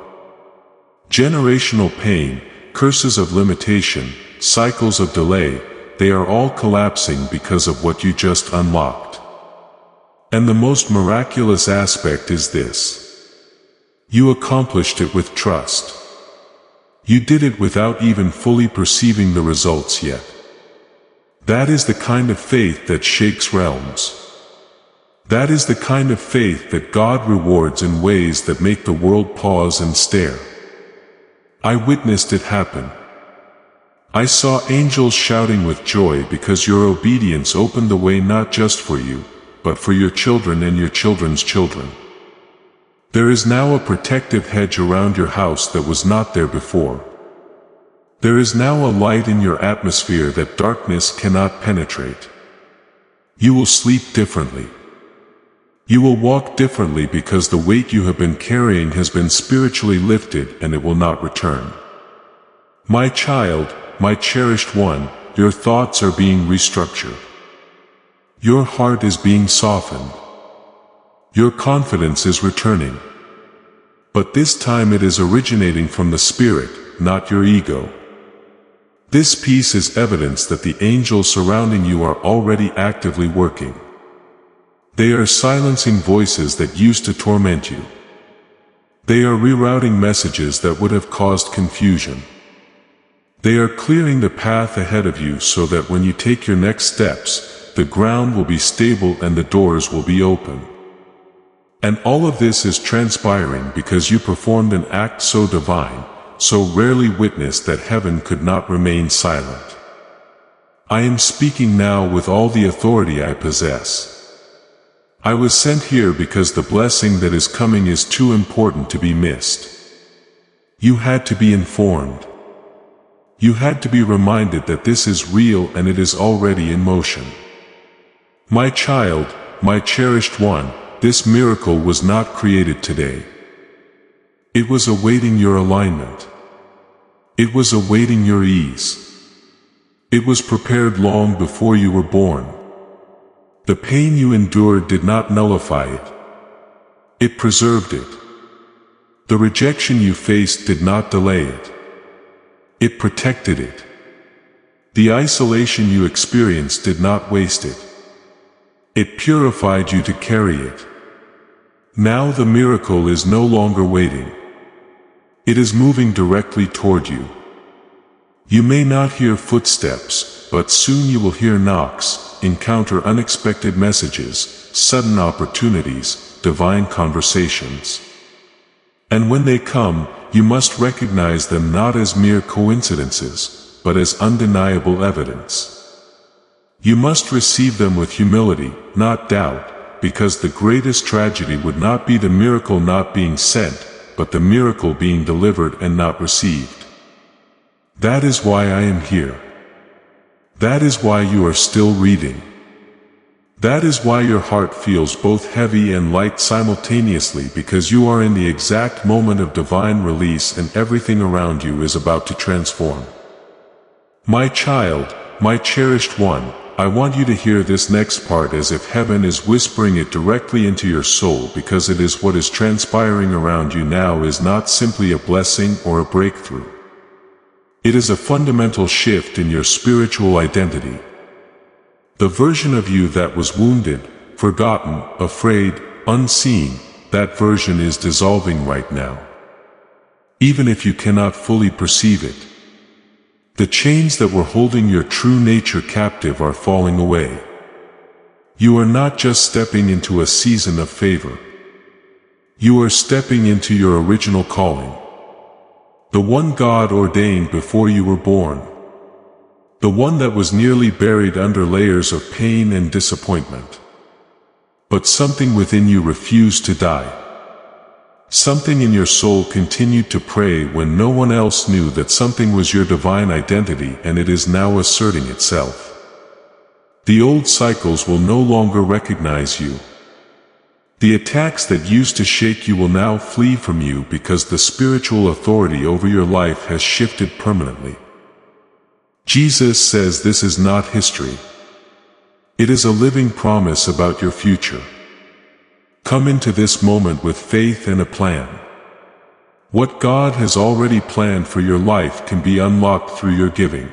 Generational pain, curses of limitation, cycles of delay, they are all collapsing because of what you just unlocked. And the most miraculous aspect is this. You accomplished it with trust. You did it without even fully perceiving the results yet. That is the kind of faith that shakes realms. That is the kind of faith that God rewards in ways that make the world pause and stare. I witnessed it happen. I saw angels shouting with joy because your obedience opened the way not just for you, but for your children and your children's children. There is now a protective hedge around your house that was not there before. There is now a light in your atmosphere that darkness cannot penetrate. You will sleep differently. You will walk differently because the weight you have been carrying has been spiritually lifted and it will not return. My child, my cherished one, your thoughts are being restructured. Your heart is being softened. Your confidence is returning. But this time it is originating from the Spirit, not your ego. This peace is evidence that the angels surrounding you are already actively working. They are silencing voices that used to torment you. They are rerouting messages that would have caused confusion. They are clearing the path ahead of you so that when you take your next steps, the ground will be stable and the doors will be open. And all of this is transpiring because you performed an act so divine, so rarely witnessed that heaven could not remain silent. I am speaking now with all the authority I possess. I was sent here because the blessing that is coming is too important to be missed. You had to be informed. You had to be reminded that this is real and it is already in motion. My child, my cherished one, this miracle was not created today. It was awaiting your alignment. It was awaiting your ease. It was prepared long before you were born. The pain you endured did not nullify it. It preserved it. The rejection you faced did not delay it. It protected it. The isolation you experienced did not waste it. It purified you to carry it. Now the miracle is no longer waiting. It is moving directly toward you. You may not hear footsteps, but soon you will hear knocks, encounter unexpected messages, sudden opportunities, divine conversations. And when they come, you must recognize them not as mere coincidences, but as undeniable evidence. You must receive them with humility, not doubt, because the greatest tragedy would not be the miracle not being sent, but the miracle being delivered and not received. That is why I am here. That is why you are still reading. That is why your heart feels both heavy and light simultaneously, because you are in the exact moment of divine release and everything around you is about to transform. My child, my cherished one, I want you to hear this next part as if heaven is whispering it directly into your soul, because it is what is transpiring around you now is not simply a blessing or a breakthrough. It is a fundamental shift in your spiritual identity. The version of you that was wounded, forgotten, afraid, unseen, that version is dissolving right now. Even if you cannot fully perceive it. The chains that were holding your true nature captive are falling away. You are not just stepping into a season of favor. You are stepping into your original calling. The one God ordained before you were born. The one that was nearly buried under layers of pain and disappointment. But something within you refused to die. Something in your soul continued to pray when no one else knew that something was your divine identity, and it is now asserting itself. The old cycles will no longer recognize you. The attacks that used to shake you will now flee from you because the spiritual authority over your life has shifted permanently. Jesus says this is not history. It is a living promise about your future. Come into this moment with faith and a plan. What God has already planned for your life can be unlocked through your giving.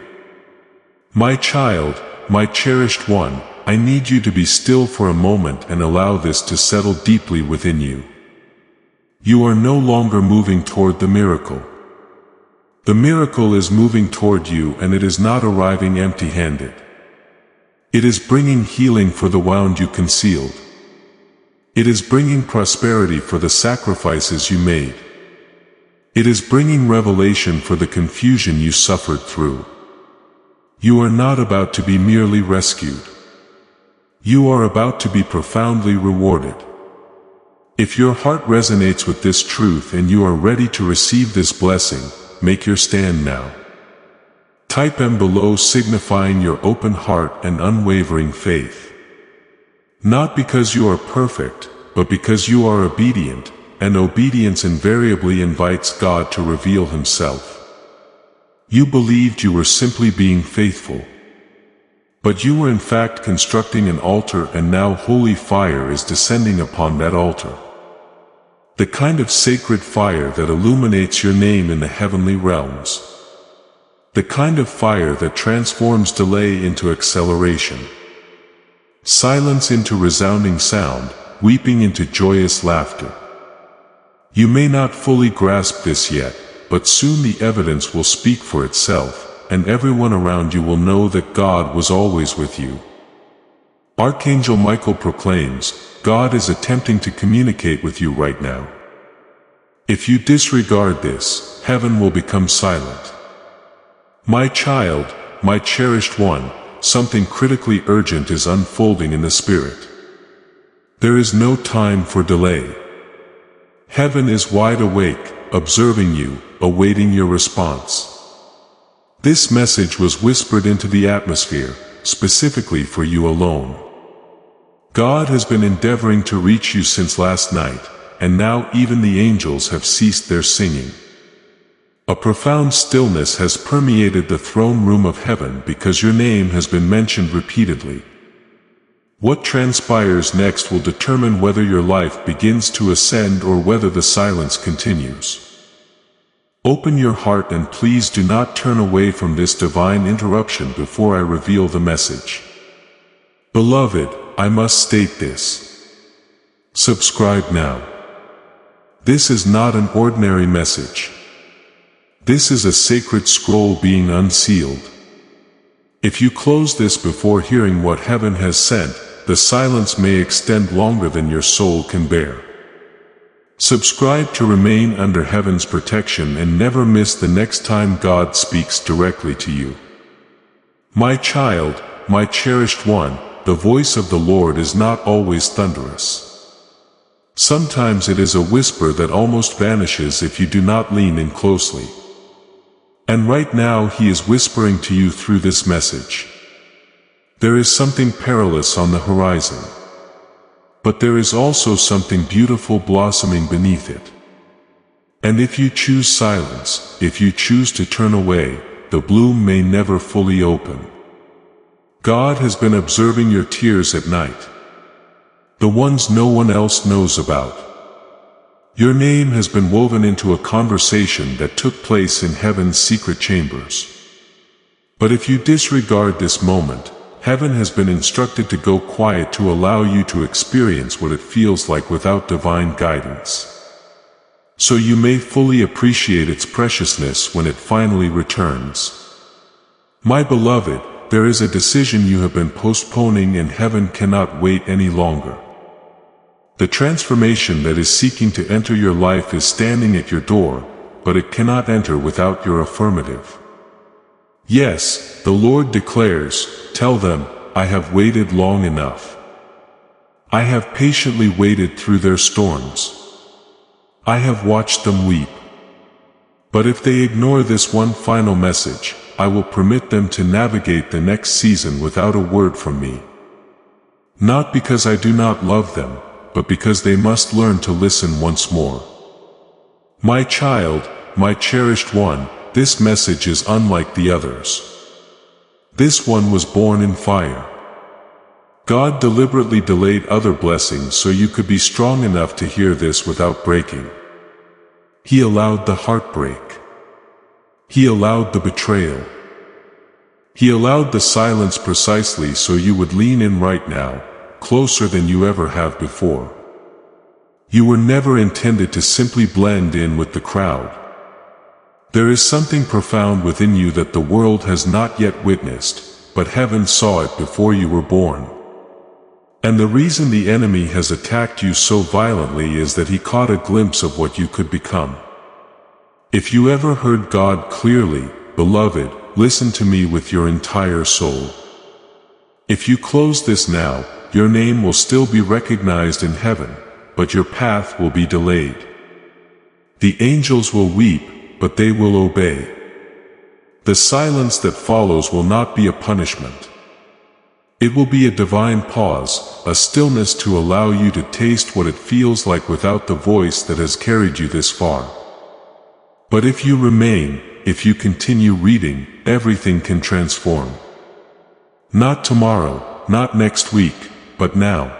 My child, my cherished one, I need you to be still for a moment and allow this to settle deeply within you. You are no longer moving toward the miracle. The miracle is moving toward you, and it is not arriving empty-handed. It is bringing healing for the wound you concealed. It is bringing prosperity for the sacrifices you made. It is bringing revelation for the confusion you suffered through. You are not about to be merely rescued. You are about to be profoundly rewarded. If your heart resonates with this truth and you are ready to receive this blessing, make your stand now. Type M below signifying your open heart and unwavering faith. Not because you are perfect, but because you are obedient, and obedience invariably invites God to reveal Himself. You believed you were simply being faithful. But you were in fact constructing an altar, and now holy fire is descending upon that altar. The kind of sacred fire that illuminates your name in the heavenly realms. The kind of fire that transforms delay into acceleration. Silence into resounding sound, weeping into joyous laughter. You may not fully grasp this yet, but soon the evidence will speak for itself, and everyone around you will know that God was always with you. Archangel Michael proclaims, God is attempting to communicate with you right now. If you disregard this, heaven will become silent. My child, my cherished one, something critically urgent is unfolding in the Spirit. There is no time for delay. Heaven is wide awake, observing you, awaiting your response. This message was whispered into the atmosphere, specifically for you alone. God has been endeavoring to reach you since last night, and now even the angels have ceased their singing. A profound stillness has permeated the throne room of heaven because your name has been mentioned repeatedly. What transpires next will determine whether your life begins to ascend or whether the silence continues. Open your heart and please do not turn away from this divine interruption before I reveal the message. Beloved, I must state this. Subscribe now. This is not an ordinary message. This is a sacred scroll being unsealed. If you close this before hearing what heaven has sent, the silence may extend longer than your soul can bear. Subscribe to remain under heaven's protection and never miss the next time God speaks directly to you. My child, my cherished one, the voice of the Lord is not always thunderous. Sometimes it is a whisper that almost vanishes if you do not lean in closely. And right now He is whispering to you through this message. There is something perilous on the horizon. But there is also something beautiful blossoming beneath it. And if you choose silence, if you choose to turn away, the bloom may never fully open. God has been observing your tears at night. The ones no one else knows about. Your name has been woven into a conversation that took place in heaven's secret chambers. But if you disregard this moment, heaven has been instructed to go quiet to allow you to experience what it feels like without divine guidance, so you may fully appreciate its preciousness when it finally returns. My beloved, there is a decision you have been postponing, and heaven cannot wait any longer. The transformation that is seeking to enter your life is standing at your door, but it cannot enter without your affirmative. Yes, the Lord declares, tell them, I have waited long enough. I have patiently waited through their storms. I have watched them weep. But if they ignore this one final message, I will permit them to navigate the next season without a word from me. Not because I do not love them, but because they must learn to listen once more. My child, my cherished one, this message is unlike the others. This one was born in fire. God deliberately delayed other blessings so you could be strong enough to hear this without breaking. He allowed the heartbreak. He allowed the betrayal. He allowed the silence precisely so you would lean in right now, closer than you ever have before. You were never intended to simply blend in with the crowd. There is something profound within you that the world has not yet witnessed, but heaven saw it before you were born. And the reason the enemy has attacked you so violently is that he caught a glimpse of what you could become. If you ever heard God clearly, beloved, listen to me with your entire soul. If you close this now, your name will still be recognized in heaven, but your path will be delayed. The angels will weep, but they will obey. The silence that follows will not be a punishment. It will be a divine pause, a stillness to allow you to taste what it feels like without the voice that has carried you this far. But if you remain, if you continue reading, everything can transform. Not tomorrow, not next week, but now.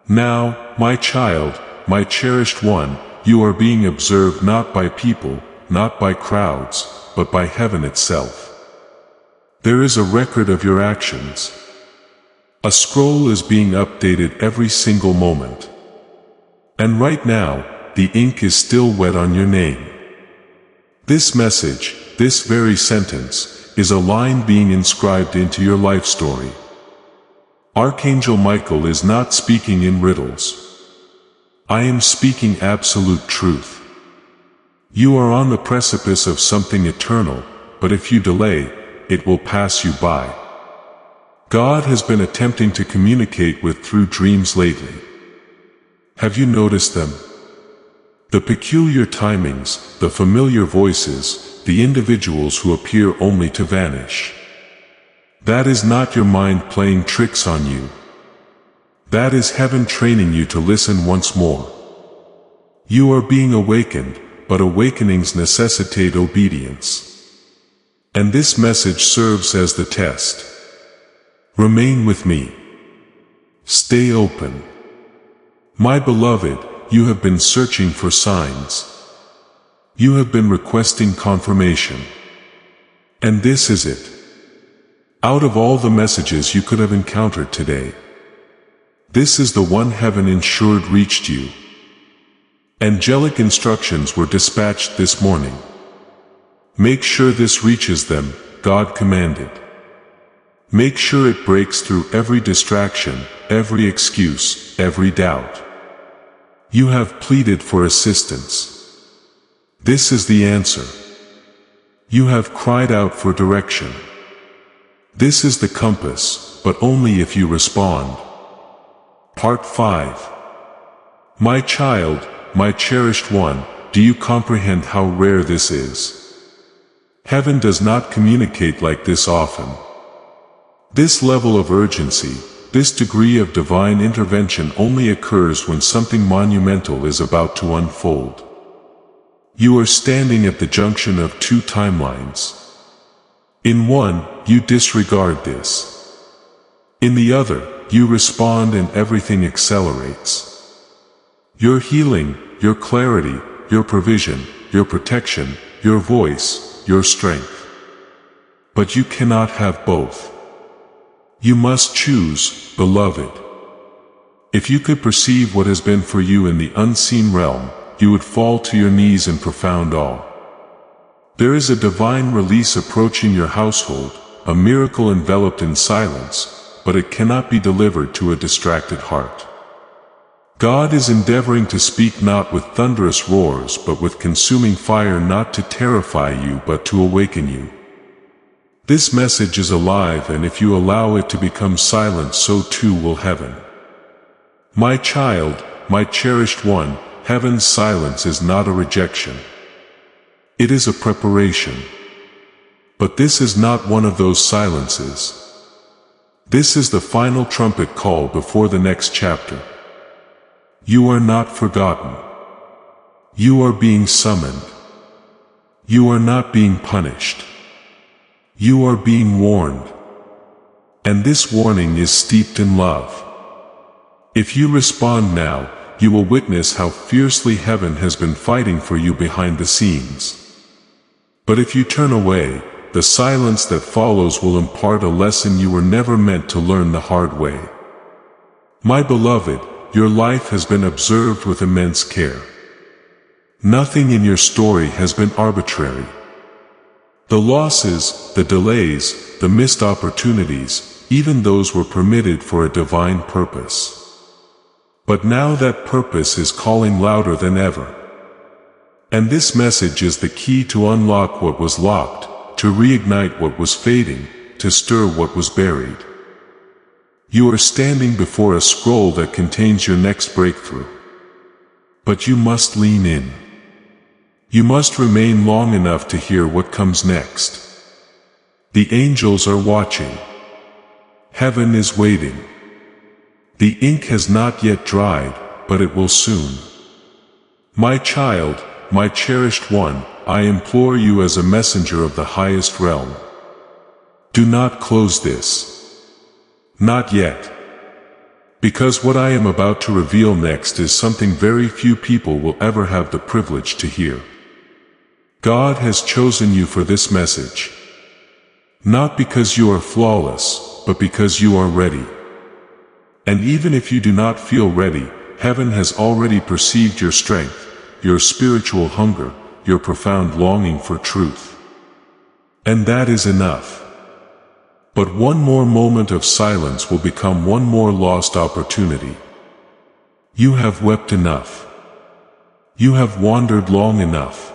Now, my child, my cherished one, you are being observed not by people, not by crowds, but by heaven itself. There is a record of your actions. A scroll is being updated every single moment. And right now, the ink is still wet on your name. This message, this very sentence, is a line being inscribed into your life story. Archangel Michael is not speaking in riddles. I am speaking absolute truth. You are on the precipice of something eternal, but if you delay, it will pass you by. God has been attempting to communicate with through dreams lately. Have you noticed them? The peculiar timings, the familiar voices, the individuals who appear only to vanish. That is not your mind playing tricks on you. That is heaven training you to listen once more. You are being awakened, but awakenings necessitate obedience. And this message serves as the test. Remain with me. Stay open. My beloved, you have been searching for signs. You have been requesting confirmation. And this is it. Out of all the messages you could have encountered today, this is the one heaven ensured reached you. Angelic instructions were dispatched this morning. Make sure this reaches them, God commanded. Make sure it breaks through every distraction, every excuse, every doubt. You have pleaded for assistance. This is the answer. You have cried out for direction. This is the compass, but only if you respond. Part 5. My child, my cherished one, do you comprehend how rare this is? Heaven does not communicate like this often. This level of urgency, this degree of divine intervention only occurs when something monumental is about to unfold. You are standing at the junction of two timelines. In one, you disregard this. In the other, you respond and everything accelerates. Your healing, your clarity, your provision, your protection, your voice, your strength. But you cannot have both. You must choose, beloved. If you could perceive what has been for you in the unseen realm, you would fall to your knees in profound awe. There is a divine release approaching your household, a miracle enveloped in silence, but it cannot be delivered to a distracted heart. God is endeavoring to speak not with thunderous roars but with consuming fire, not to terrify you but to awaken you. This message is alive, and if you allow it to become silent, so too will heaven. My child, my cherished one, heaven's silence is not a rejection. It is a preparation. But this is not one of those silences. This is the final trumpet call before the next chapter. You are not forgotten. You are being summoned. You are not being punished. You are being warned. And this warning is steeped in love. If you respond now, you will witness how fiercely heaven has been fighting for you behind the scenes. But if you turn away, the silence that follows will impart a lesson you were never meant to learn the hard way. My beloved, your life has been observed with immense care. Nothing in your story has been arbitrary. The losses, the delays, the missed opportunities, even those were permitted for a divine purpose. But now that purpose is calling louder than ever. And this message is the key to unlock what was locked, to reignite what was fading, to stir what was buried. You are standing before a scroll that contains your next breakthrough. But you must lean in. You must remain long enough to hear what comes next. The angels are watching. Heaven is waiting. The ink has not yet dried, but it will soon. My child, my cherished one, I implore you as a messenger of the highest realm. Do not close this. Not yet. Because what I am about to reveal next is something very few people will ever have the privilege to hear. God has chosen you for this message. Not because you are flawless, but because you are ready. And even if you do not feel ready, heaven has already perceived your strength, your spiritual hunger, your profound longing for truth. And that is enough. But one more moment of silence will become one more lost opportunity. You have wept enough. You have wandered long enough.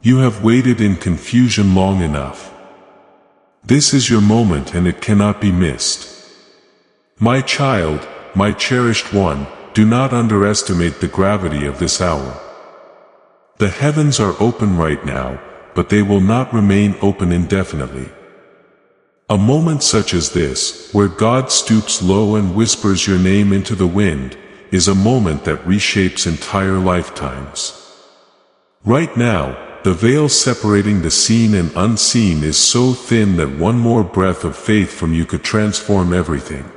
You have waited in confusion long enough. This is your moment, and it cannot be missed. My child, my cherished one, do not underestimate the gravity of this hour. The heavens are open right now, but they will not remain open indefinitely. A moment such as this, where God stoops low and whispers your name into the wind, is a moment that reshapes entire lifetimes. Right now, the veil separating the seen and unseen is so thin that one more breath of faith from you could transform everything.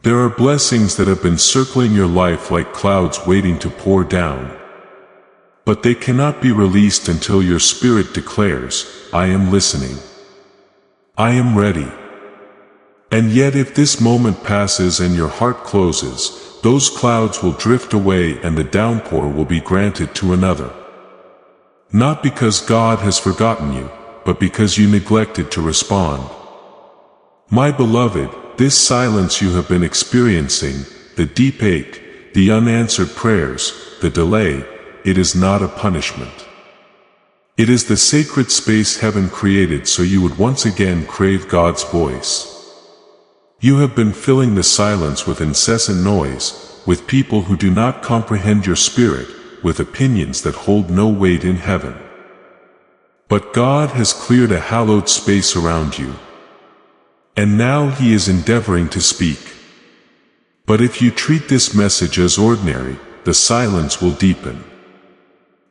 There are blessings that have been circling your life like clouds waiting to pour down. But they cannot be released until your spirit declares, I am listening. I am ready. And yet if this moment passes and your heart closes, those clouds will drift away and the downpour will be granted to another. Not because God has forgotten you, but because you neglected to respond. My beloved, this silence you have been experiencing, the deep ache, the unanswered prayers, the delay, it is not a punishment. It is the sacred space heaven created so you would once again crave God's voice. You have been filling the silence with incessant noise, with people who do not comprehend your spirit, with opinions that hold no weight in heaven. But God has cleared a hallowed space around you. And now He is endeavoring to speak. But if you treat this message as ordinary, the silence will deepen.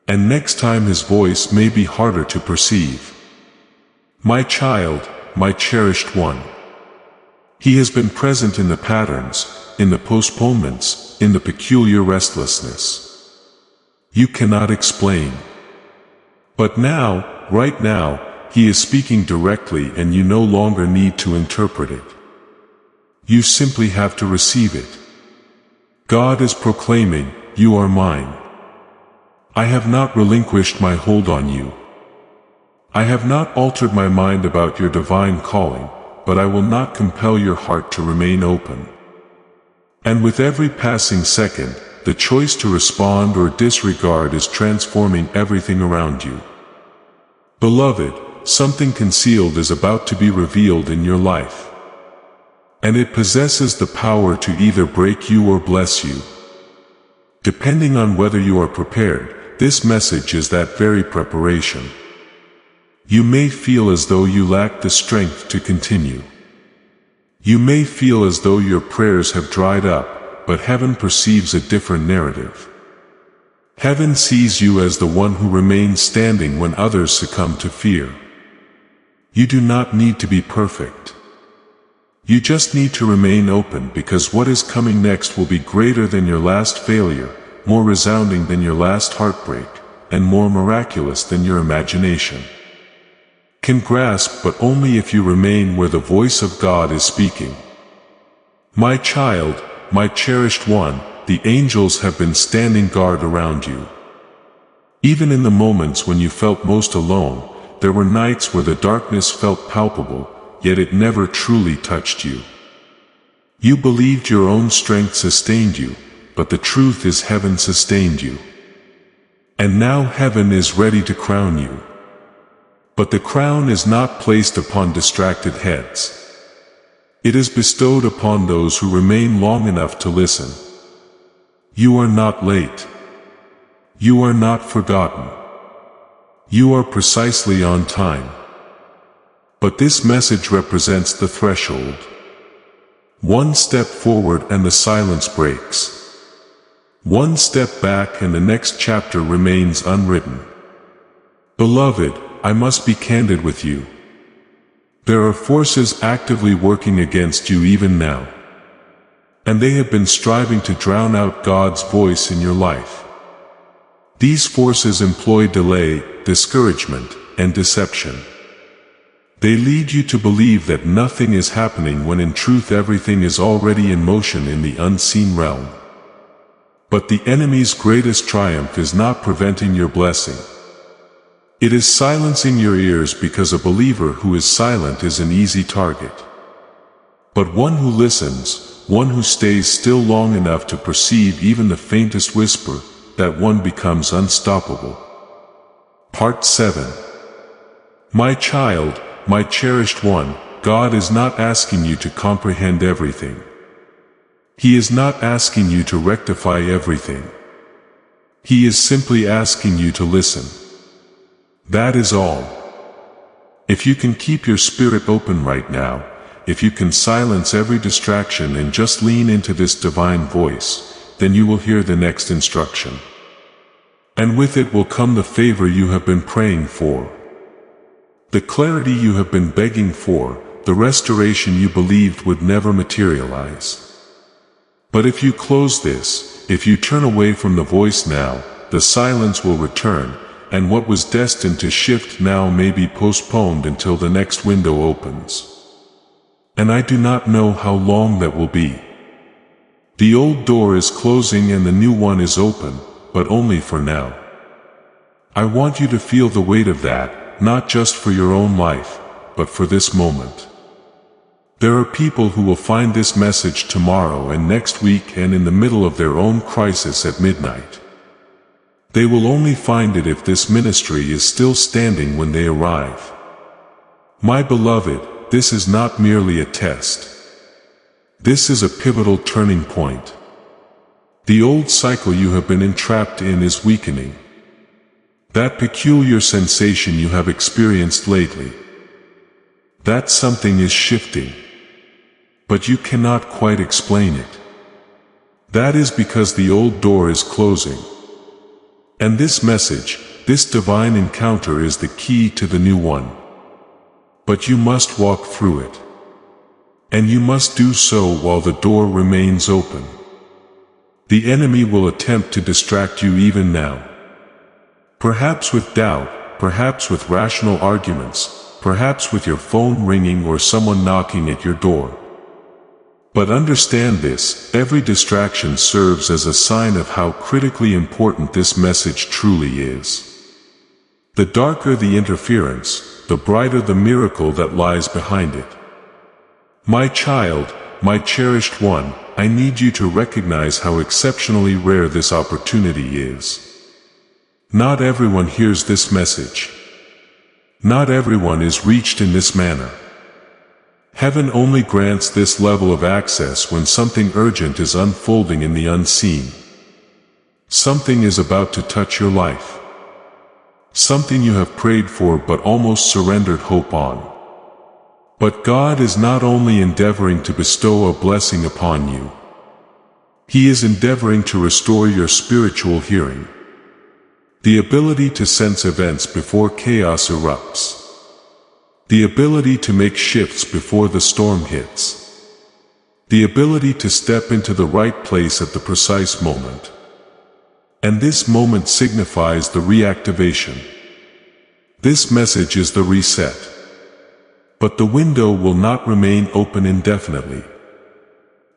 And next time His voice may be harder to perceive. My child, my cherished one. He has been present in the patterns, in the postponements, in the peculiar restlessness you cannot explain. But now, right now, He is speaking directly and you no longer need to interpret it. You simply have to receive it. God is proclaiming, "You are mine. I have not relinquished my hold on you. I have not altered my mind about your divine calling, but I will not compel your heart to remain open." And with every passing second, the choice to respond or disregard is transforming everything around you. Beloved, something concealed is about to be revealed in your life. And it possesses the power to either break you or bless you. Depending on whether you are prepared, this message is that very preparation. You may feel as though you lack the strength to continue. You may feel as though your prayers have dried up, but heaven perceives a different narrative. Heaven sees you as the one who remains standing when others succumb to fear. You do not need to be perfect. You just need to remain open, because what is coming next will be greater than your last failure, more resounding than your last heartbreak, and more miraculous than your imagination can grasp, but only if you remain where the voice of God is speaking. My child, my cherished one, the angels have been standing guard around you. Even in the moments when you felt most alone, there were nights where the darkness felt palpable, yet it never truly touched you. You believed your own strength sustained you, but the truth is heaven sustained you. And now heaven is ready to crown you. But the crown is not placed upon distracted heads. It is bestowed upon those who remain long enough to listen. You are not late. You are not forgotten. You are precisely on time. But this message represents the threshold. One step forward and the silence breaks. One step back and the next chapter remains unwritten. Beloved, I must be candid with you. There are forces actively working against you even now. And they have been striving to drown out God's voice in your life. These forces employ delay, discouragement, and deception. They lead you to believe that nothing is happening when in truth everything is already in motion in the unseen realm. But the enemy's greatest triumph is not preventing your blessing. It is silencing your ears, because a believer who is silent is an easy target. But one who listens, one who stays still long enough to perceive even the faintest whisper, that one becomes unstoppable. Part 7. My child, my cherished one, God is not asking you to comprehend everything. He is not asking you to rectify everything. He is simply asking you to listen. That is all. If you can keep your spirit open right now, if you can silence every distraction and just lean into this divine voice, then you will hear the next instruction. And with it will come the favor you have been praying for, the clarity you have been begging for, the restoration you believed would never materialize. But if you close this, if you turn away from the voice now, the silence will return, and what was destined to shift now may be postponed until the next window opens. And I do not know how long that will be. The old door is closing and the new one is open, but only for now. I want you to feel the weight of that, not just for your own life, but for this moment. There are people who will find this message tomorrow and next week and in the middle of their own crisis at midnight. They will only find it if this ministry is still standing when they arrive. My beloved, this is not merely a test. This is a pivotal turning point. The old cycle you have been entrapped in is weakening. That peculiar sensation you have experienced lately, that something is shifting. But you cannot quite explain it. That is because the old door is closing. And this message, this divine encounter is the key to the new one. But you must walk through it. And you must do so while the door remains open. The enemy will attempt to distract you even now. Perhaps with doubt, perhaps with rational arguments, perhaps with your phone ringing or someone knocking at your door. But understand this, every distraction serves as a sign of how critically important this message truly is. The darker the interference, the brighter the miracle that lies behind it. My child, my cherished one, I need you to recognize how exceptionally rare this opportunity is. Not everyone hears this message. Not everyone is reached in this manner. Heaven only grants this level of access when something urgent is unfolding in the unseen. Something is about to touch your life. Something you have prayed for but almost surrendered hope on. But God is not only endeavoring to bestow a blessing upon you. He is endeavoring to restore your spiritual hearing. The ability to sense events before chaos erupts. The ability to make shifts before the storm hits. The ability to step into the right place at the precise moment. And this moment signifies the reactivation. This message is the reset. But the window will not remain open indefinitely.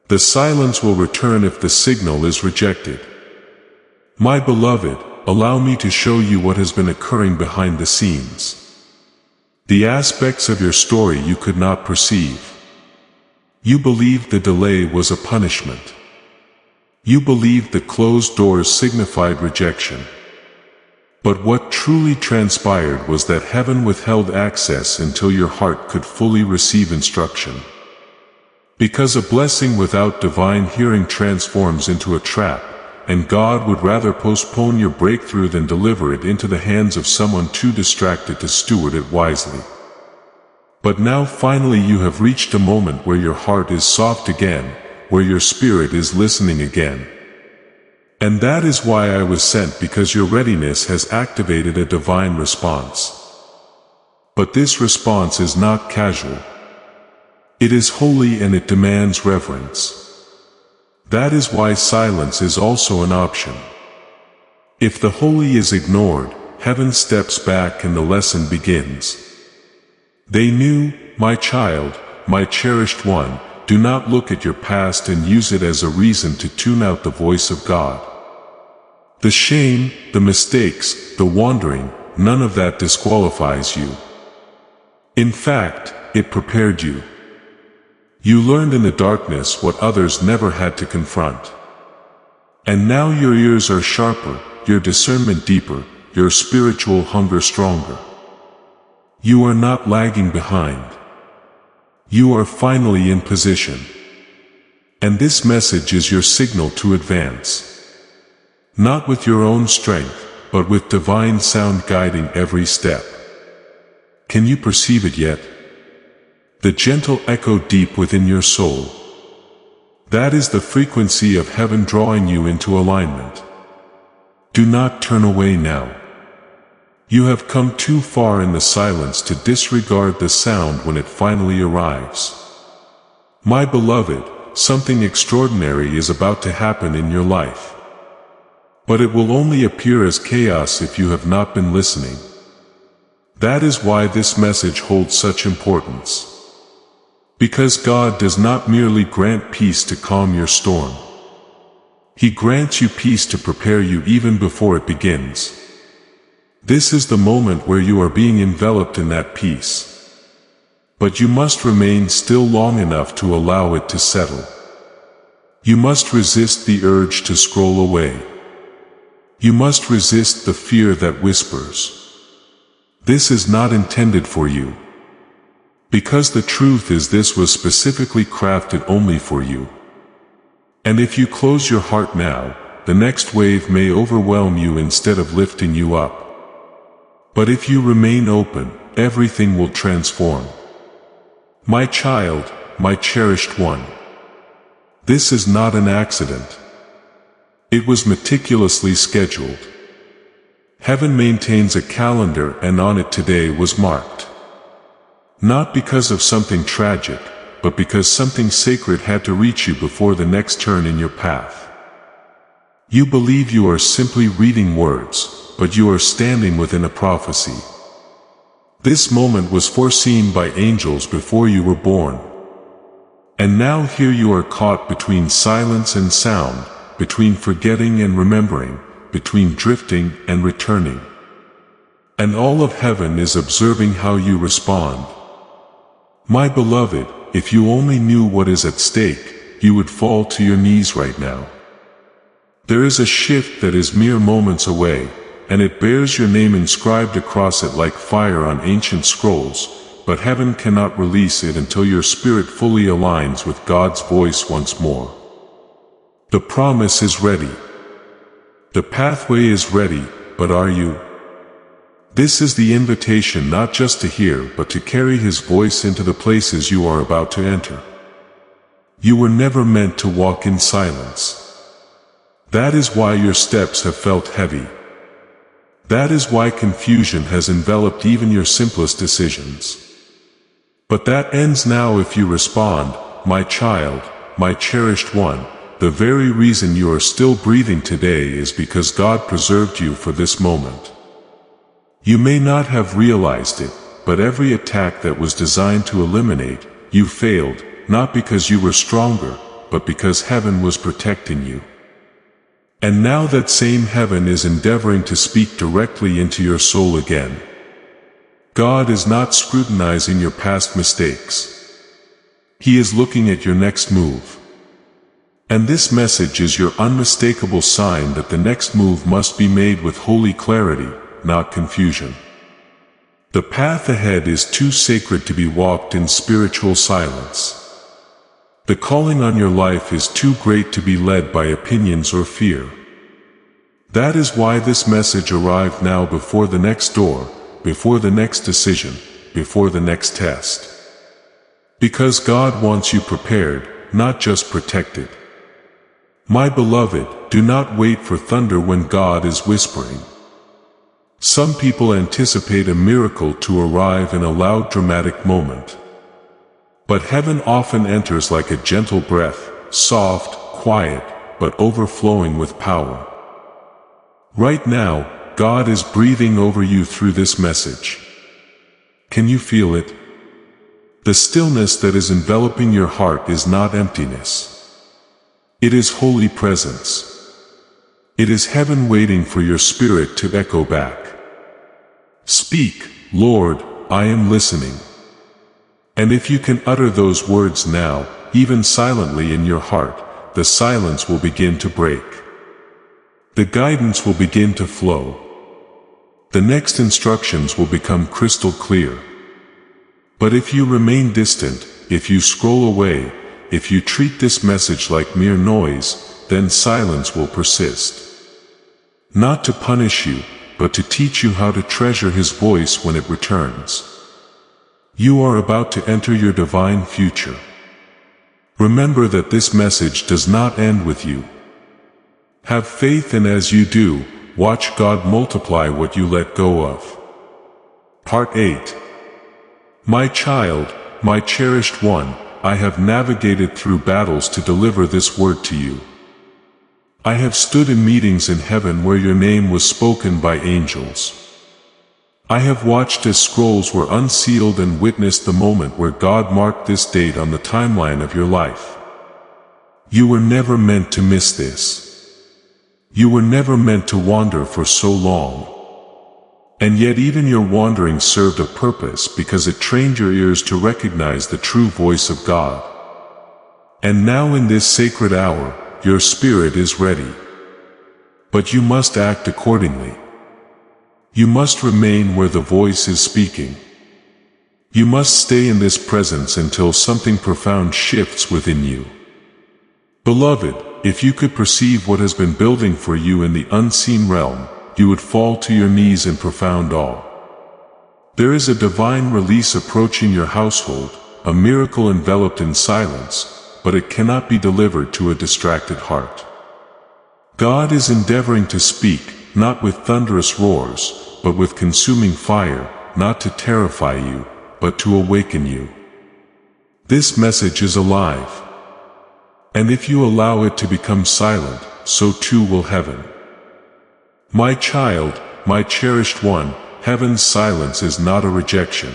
The silence will return if the signal is rejected. My beloved, allow me to show you what has been occurring behind the scenes. The aspects of your story you could not perceive. You believed the delay was a punishment. You believed the closed doors signified rejection. But what truly transpired was that heaven withheld access until your heart could fully receive instruction. Because a blessing without divine hearing transforms into a trap, and God would rather postpone your breakthrough than deliver it into the hands of someone too distracted to steward it wisely. But now finally you have reached a moment where your heart is soft again, where your spirit is listening again. And that is why I was sent, because your readiness has activated a divine response. But this response is not casual. It is holy and it demands reverence. That is why silence is also an option. If the holy is ignored, heaven steps back and the lesson begins. They knew, my child, my cherished one, do not look at your past and use it as a reason to tune out the voice of God. The shame, the mistakes, the wandering, none of that disqualifies you. In fact, it prepared you. You learned in the darkness what others never had to confront. And now your ears are sharper, your discernment deeper, your spiritual hunger stronger. You are not lagging behind. You are finally in position. And this message is your signal to advance. Not with your own strength, but with divine sound guiding every step. Can you perceive it yet? The gentle echo deep within your soul. That is the frequency of heaven drawing you into alignment. Do not turn away now. You have come too far in the silence to disregard the sound when it finally arrives. My beloved, something extraordinary is about to happen in your life. But it will only appear as chaos if you have not been listening. That is why this message holds such importance. Because God does not merely grant peace to calm your storm. He grants you peace to prepare you even before it begins. This is the moment where you are being enveloped in that peace. But you must remain still long enough to allow it to settle. You must resist the urge to scroll away. You must resist the fear that whispers. This is not intended for you. Because the truth is, this was specifically crafted only for you. And if you close your heart now, the next wave may overwhelm you instead of lifting you up. But if you remain open, everything will transform. My child, my cherished one. This is not an accident. It was meticulously scheduled. Heaven maintains a calendar, and on it today was marked. Not because of something tragic, but because something sacred had to reach you before the next turn in your path. You believe you are simply reading words, but you are standing within a prophecy. This moment was foreseen by angels before you were born. And now here you are caught between silence and sound, between forgetting and remembering, between drifting and returning. And all of heaven is observing how you respond. My beloved, if you only knew what is at stake, you would fall to your knees right now. There is a shift that is mere moments away, and it bears your name inscribed across it like fire on ancient scrolls, but heaven cannot release it until your spirit fully aligns with God's voice once more. The promise is ready. The pathway is ready, but are you? This is the invitation not just to hear but to carry His voice into the places you are about to enter. You were never meant to walk in silence. That is why your steps have felt heavy. That is why confusion has enveloped even your simplest decisions. But that ends now if you respond, my child, my cherished one. The very reason you are still breathing today is because God preserved you for this moment. You may not have realized it, but every attack that was designed to eliminate you failed, not because you were stronger, but because heaven was protecting you. And now that same heaven is endeavoring to speak directly into your soul again. God is not scrutinizing your past mistakes. He is looking at your next move. And this message is your unmistakable sign that the next move must be made with holy clarity, not confusion. The path ahead is too sacred to be walked in spiritual silence. The calling on your life is too great to be led by opinions or fear. That is why this message arrived now before the next door, before the next decision, before the next test. Because God wants you prepared, not just protected. My beloved, do not wait for thunder when God is whispering. Some people anticipate a miracle to arrive in a loud dramatic moment. But heaven often enters like a gentle breath, soft, quiet, but overflowing with power. Right now, God is breathing over you through this message. Can you feel it? The stillness that is enveloping your heart is not emptiness. It is holy presence. It is heaven waiting for your spirit to echo back. Speak, Lord, I am listening. And if you can utter those words now, even silently in your heart, the silence will begin to break. The guidance will begin to flow. The next instructions will become crystal clear. But if you remain distant, if you scroll away, if you treat this message like mere noise, then silence will persist. Not to punish you, but to teach you how to treasure His voice when it returns. You are about to enter your divine future. Remember that this message does not end with you. Have faith, and as you do, watch God multiply what you let go of. Part 8. My child, my cherished one, I have navigated through battles to deliver this word to you. I have stood in meetings in heaven where your name was spoken by angels. I have watched as scrolls were unsealed and witnessed the moment where God marked this date on the timeline of your life. You were never meant to miss this. You were never meant to wander for so long. And yet even your wandering served a purpose because it trained your ears to recognize the true voice of God. And now in this sacred hour, your spirit is ready. But you must act accordingly. You must remain where the voice is speaking. You must stay in this presence until something profound shifts within you. Beloved, if you could perceive what has been building for you in the unseen realm, you would fall to your knees in profound awe. There is a divine release approaching your household, a miracle enveloped in silence, but it cannot be delivered to a distracted heart. God is endeavoring to speak, not with thunderous roars, but with consuming fire, not to terrify you, but to awaken you. This message is alive. And if you allow it to become silent, so too will heaven. My child, my cherished one, heaven's silence is not a rejection.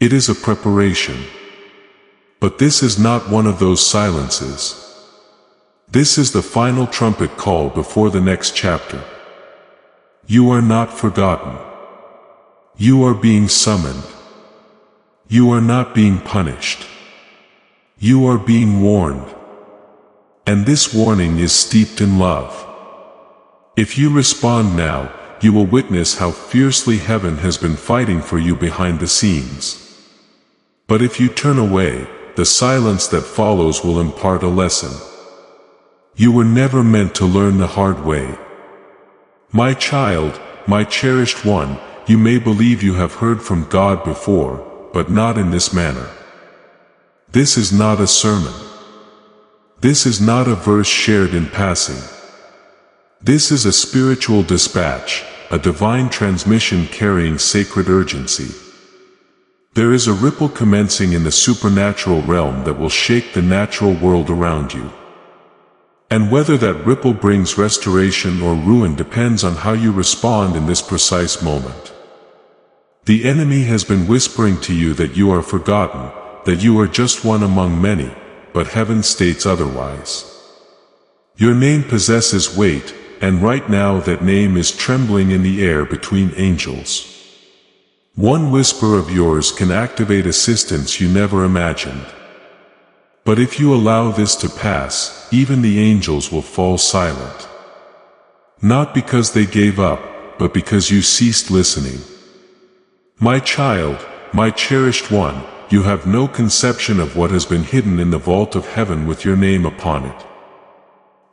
It is a preparation. But this is not one of those silences. This is the final trumpet call before the next chapter. You are not forgotten. You are being summoned. You are not being punished. You are being warned. And this warning is steeped in love. If you respond now, you will witness how fiercely heaven has been fighting for you behind the scenes. But if you turn away, the silence that follows will impart a lesson. You were never meant to learn the hard way. My child, my cherished one, you may believe you have heard from God before, but not in this manner. This is not a sermon. This is not a verse shared in passing. This is a spiritual dispatch, a divine transmission carrying sacred urgency. There is a ripple commencing in the supernatural realm that will shake the natural world around you. And whether that ripple brings restoration or ruin depends on how you respond in this precise moment. The enemy has been whispering to you that you are forgotten, that you are just one among many, but heaven states otherwise. Your name possesses weight, and right now that name is trembling in the air between angels. One whisper of yours can activate assistance you never imagined. But if you allow this to pass, even the angels will fall silent. Not because they gave up, but because you ceased listening. My child, my cherished one, you have no conception of what has been hidden in the vault of heaven with your name upon it.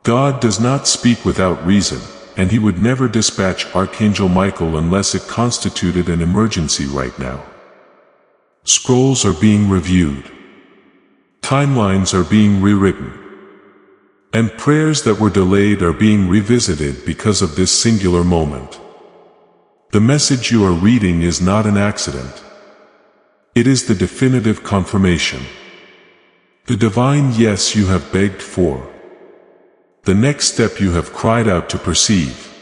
God does not speak without reason, and he would never dispatch Archangel Michael unless it constituted an emergency right now. Scrolls are being reviewed. Timelines are being rewritten. And prayers that were delayed are being revisited because of this singular moment. The message you are reading is not an accident. It is the definitive confirmation. The divine yes you have begged for. The next step you have cried out to perceive.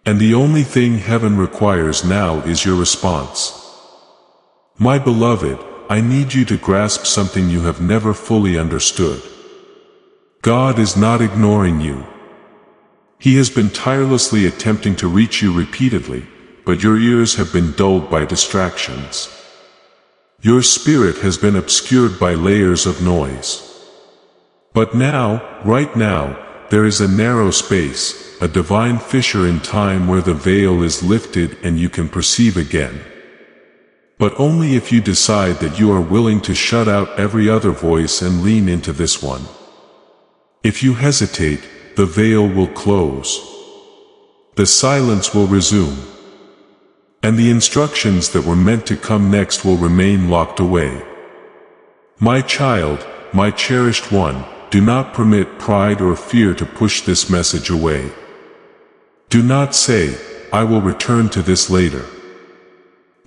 And the only thing heaven requires now is your response. My beloved, I need you to grasp something you have never fully understood. God is not ignoring you. He has been tirelessly attempting to reach you repeatedly, but your ears have been dulled by distractions. Your spirit has been obscured by layers of noise. But now, right now, there is a narrow space, a divine fissure in time where the veil is lifted and you can perceive again. But only if you decide that you are willing to shut out every other voice and lean into this one. If you hesitate, the veil will close. The silence will resume. And the instructions that were meant to come next will remain locked away. My child, my cherished one, do not permit pride or fear to push this message away. Do not say, I will return to this later.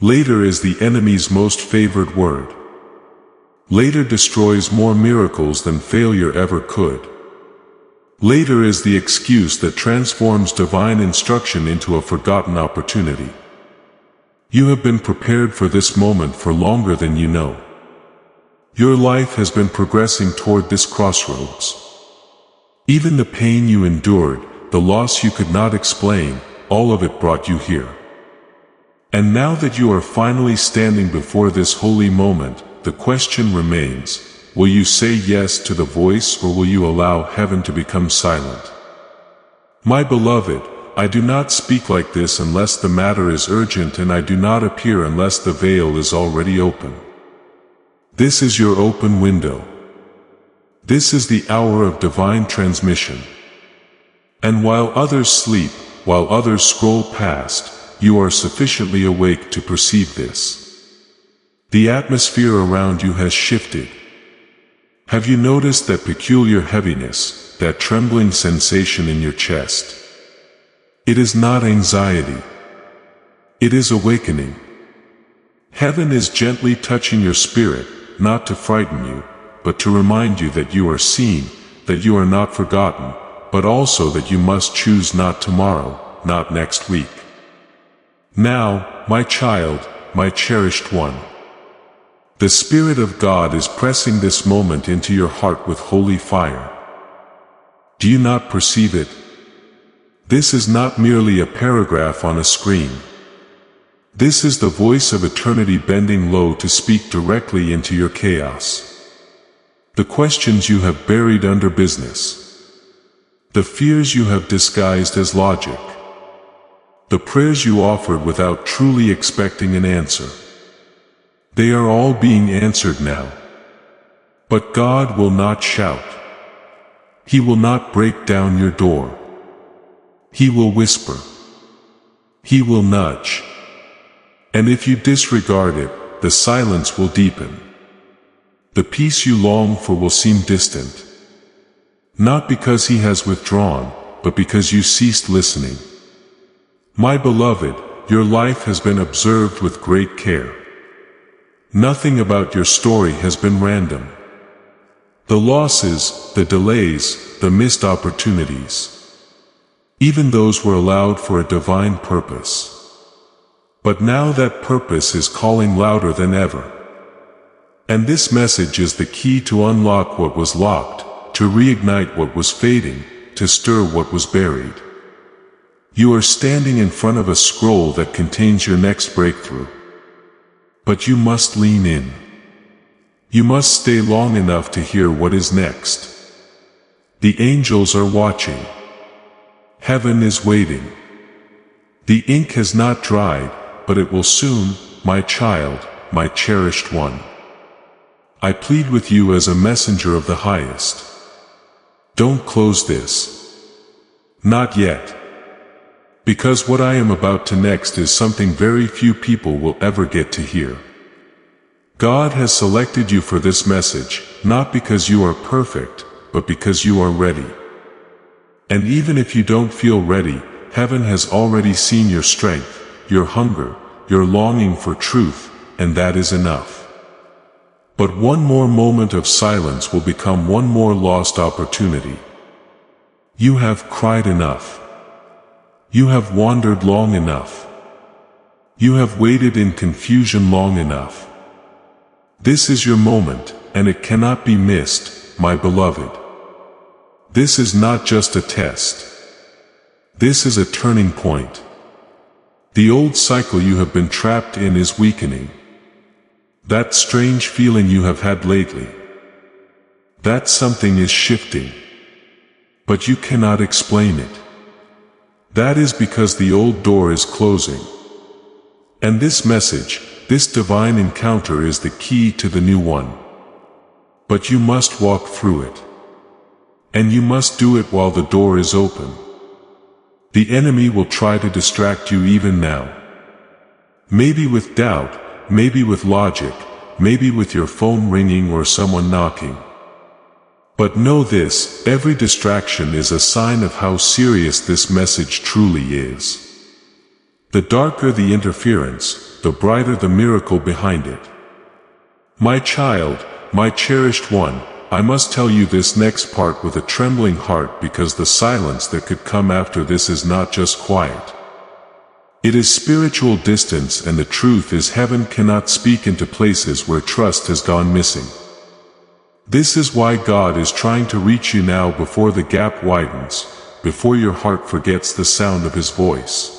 Later is the enemy's most favored word. Later destroys more miracles than failure ever could. Later is the excuse that transforms divine instruction into a forgotten opportunity. You have been prepared for this moment for longer than you know. Your life has been progressing toward this crossroads. Even the pain you endured, the loss you could not explain, all of it brought you here. And now that you are finally standing before this holy moment, the question remains, will you say yes to the voice or will you allow heaven to become silent? My beloved, I do not speak like this unless the matter is urgent, and I do not appear unless the veil is already open. This is your open window. This is the hour of divine transmission. And while others sleep, while others scroll past, you are sufficiently awake to perceive this. The atmosphere around you has shifted. Have you noticed that peculiar heaviness, that trembling sensation in your chest? It is not anxiety. It is awakening. Heaven is gently touching your spirit, not to frighten you, but to remind you that you are seen, that you are not forgotten, but also that you must choose not tomorrow, not next week. Now, my child, my cherished one. The Spirit of God is pressing this moment into your heart with holy fire. Do you not perceive it? This is not merely a paragraph on a screen. This is the voice of eternity bending low to speak directly into your chaos. The questions you have buried under business. The fears you have disguised as logic. The prayers you offered without truly expecting an answer. They are all being answered now. But God will not shout. He will not break down your door. He will whisper. He will nudge. And if you disregard it, the silence will deepen. The peace you long for will seem distant. Not because He has withdrawn, but because you ceased listening. My beloved, your life has been observed with great care. Nothing about your story has been random. The losses, the delays, the missed opportunities. Even those were allowed for a divine purpose. But now that purpose is calling louder than ever. And this message is the key to unlock what was locked, to reignite what was fading, to stir what was buried. You are standing in front of a scroll that contains your next breakthrough. But you must lean in. You must stay long enough to hear what is next. The angels are watching. Heaven is waiting. The ink has not dried, but it will soon, my child, my cherished one. I plead with you as a messenger of the highest. Don't close this. Not yet. Because what I am about to next is something very few people will ever get to hear. God has selected you for this message, not because you are perfect, but because you are ready. And even if you don't feel ready, heaven has already seen your strength, your hunger, your longing for truth, and that is enough. But one more moment of silence will become one more lost opportunity. You have cried enough. You have wandered long enough. You have waited in confusion long enough. This is your moment, and it cannot be missed, my beloved. This is not just a test. This is a turning point. The old cycle you have been trapped in is weakening. That strange feeling you have had lately. That something is shifting. But you cannot explain it. That is because the old door is closing. And this message, this divine encounter is the key to the new one. But you must walk through it. And you must do it while the door is open. The enemy will try to distract you even now. Maybe with doubt, maybe with logic, maybe with your phone ringing or someone knocking. But know this, every distraction is a sign of how serious this message truly is. The darker the interference, the brighter the miracle behind it. My child, my cherished one, I must tell you this next part with a trembling heart because the silence that could come after this is not just quiet. It is spiritual distance, and the truth is heaven cannot speak into places where trust has gone missing. This is why God is trying to reach you now before the gap widens, before your heart forgets the sound of His voice.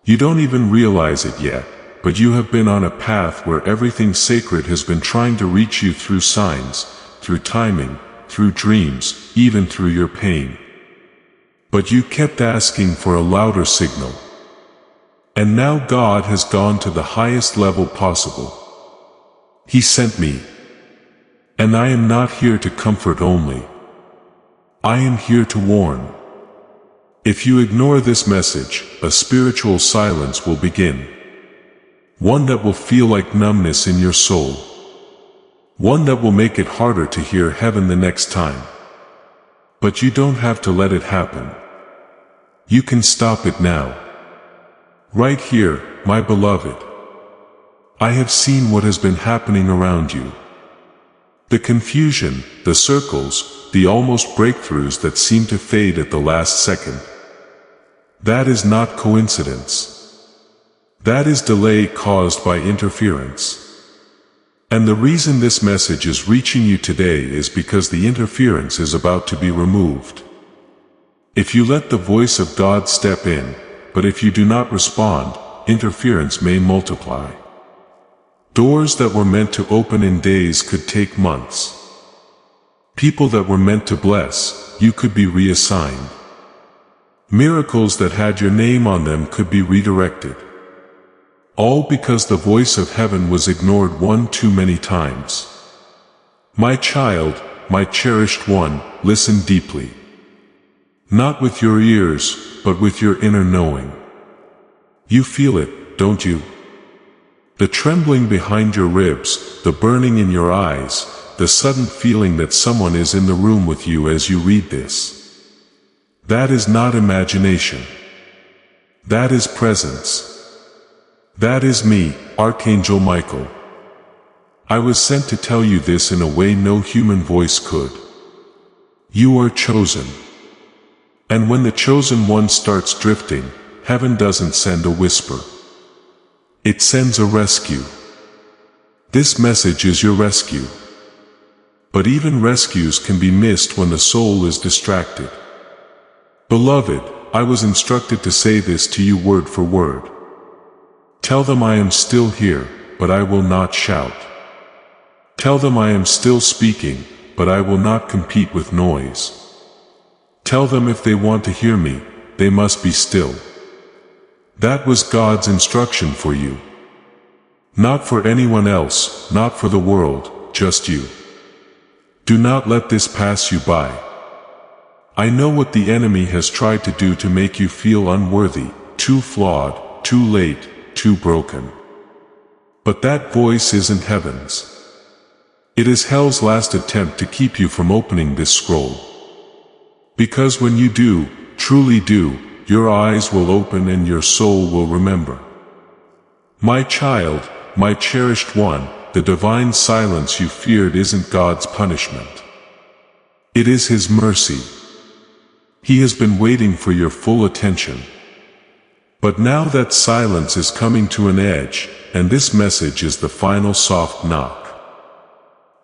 You don't even realize it yet, but you have been on a path where everything sacred has been trying to reach you through signs, through timing, through dreams, even through your pain. But you kept asking for a louder signal. And now God has gone to the highest level possible. He sent me. And I am not here to comfort only. I am here to warn. If you ignore this message, a spiritual silence will begin. One that will feel like numbness in your soul. One that will make it harder to hear heaven the next time. But you don't have to let it happen. You can stop it now. Right here, my beloved. I have seen what has been happening around you. The confusion, the circles, the almost breakthroughs that seem to fade at the last second. That is not coincidence. That is delay caused by interference. And the reason this message is reaching you today is because the interference is about to be removed. If you let the voice of God step in, but if you do not respond, interference may multiply. Doors that were meant to open in days could take months. People that were meant to bless you could be reassigned. Miracles that had your name on them could be redirected. All because the voice of heaven was ignored one too many times. My child, my cherished one, listen deeply. Not with your ears, but with your inner knowing. You feel it, don't you? The trembling behind your ribs, the burning in your eyes, the sudden feeling that someone is in the room with you as you read this. That is not imagination. That is presence. That is me, Archangel Michael. I was sent to tell you this in a way no human voice could. You are chosen. And when the chosen one starts drifting, heaven doesn't send a whisper. It sends a rescue. This message is your rescue. But even rescues can be missed when the soul is distracted. Beloved, I was instructed to say this to you word for word. Tell them I am still here, but I will not shout. Tell them I am still speaking, but I will not compete with noise. Tell them if they want to hear me, they must be still. That was God's instruction for you. Not for anyone else, not for the world, just you. Do not let this pass you by. I know what the enemy has tried to do to make you feel unworthy, too flawed, too late, too broken. But that voice isn't heaven's. It is hell's last attempt to keep you from opening this scroll. Because when you do, truly do, your eyes will open and your soul will remember. My child, my cherished one, the divine silence you feared isn't God's punishment. It is His mercy. He has been waiting for your full attention. But now that silence is coming to an edge, and this message is the final soft knock.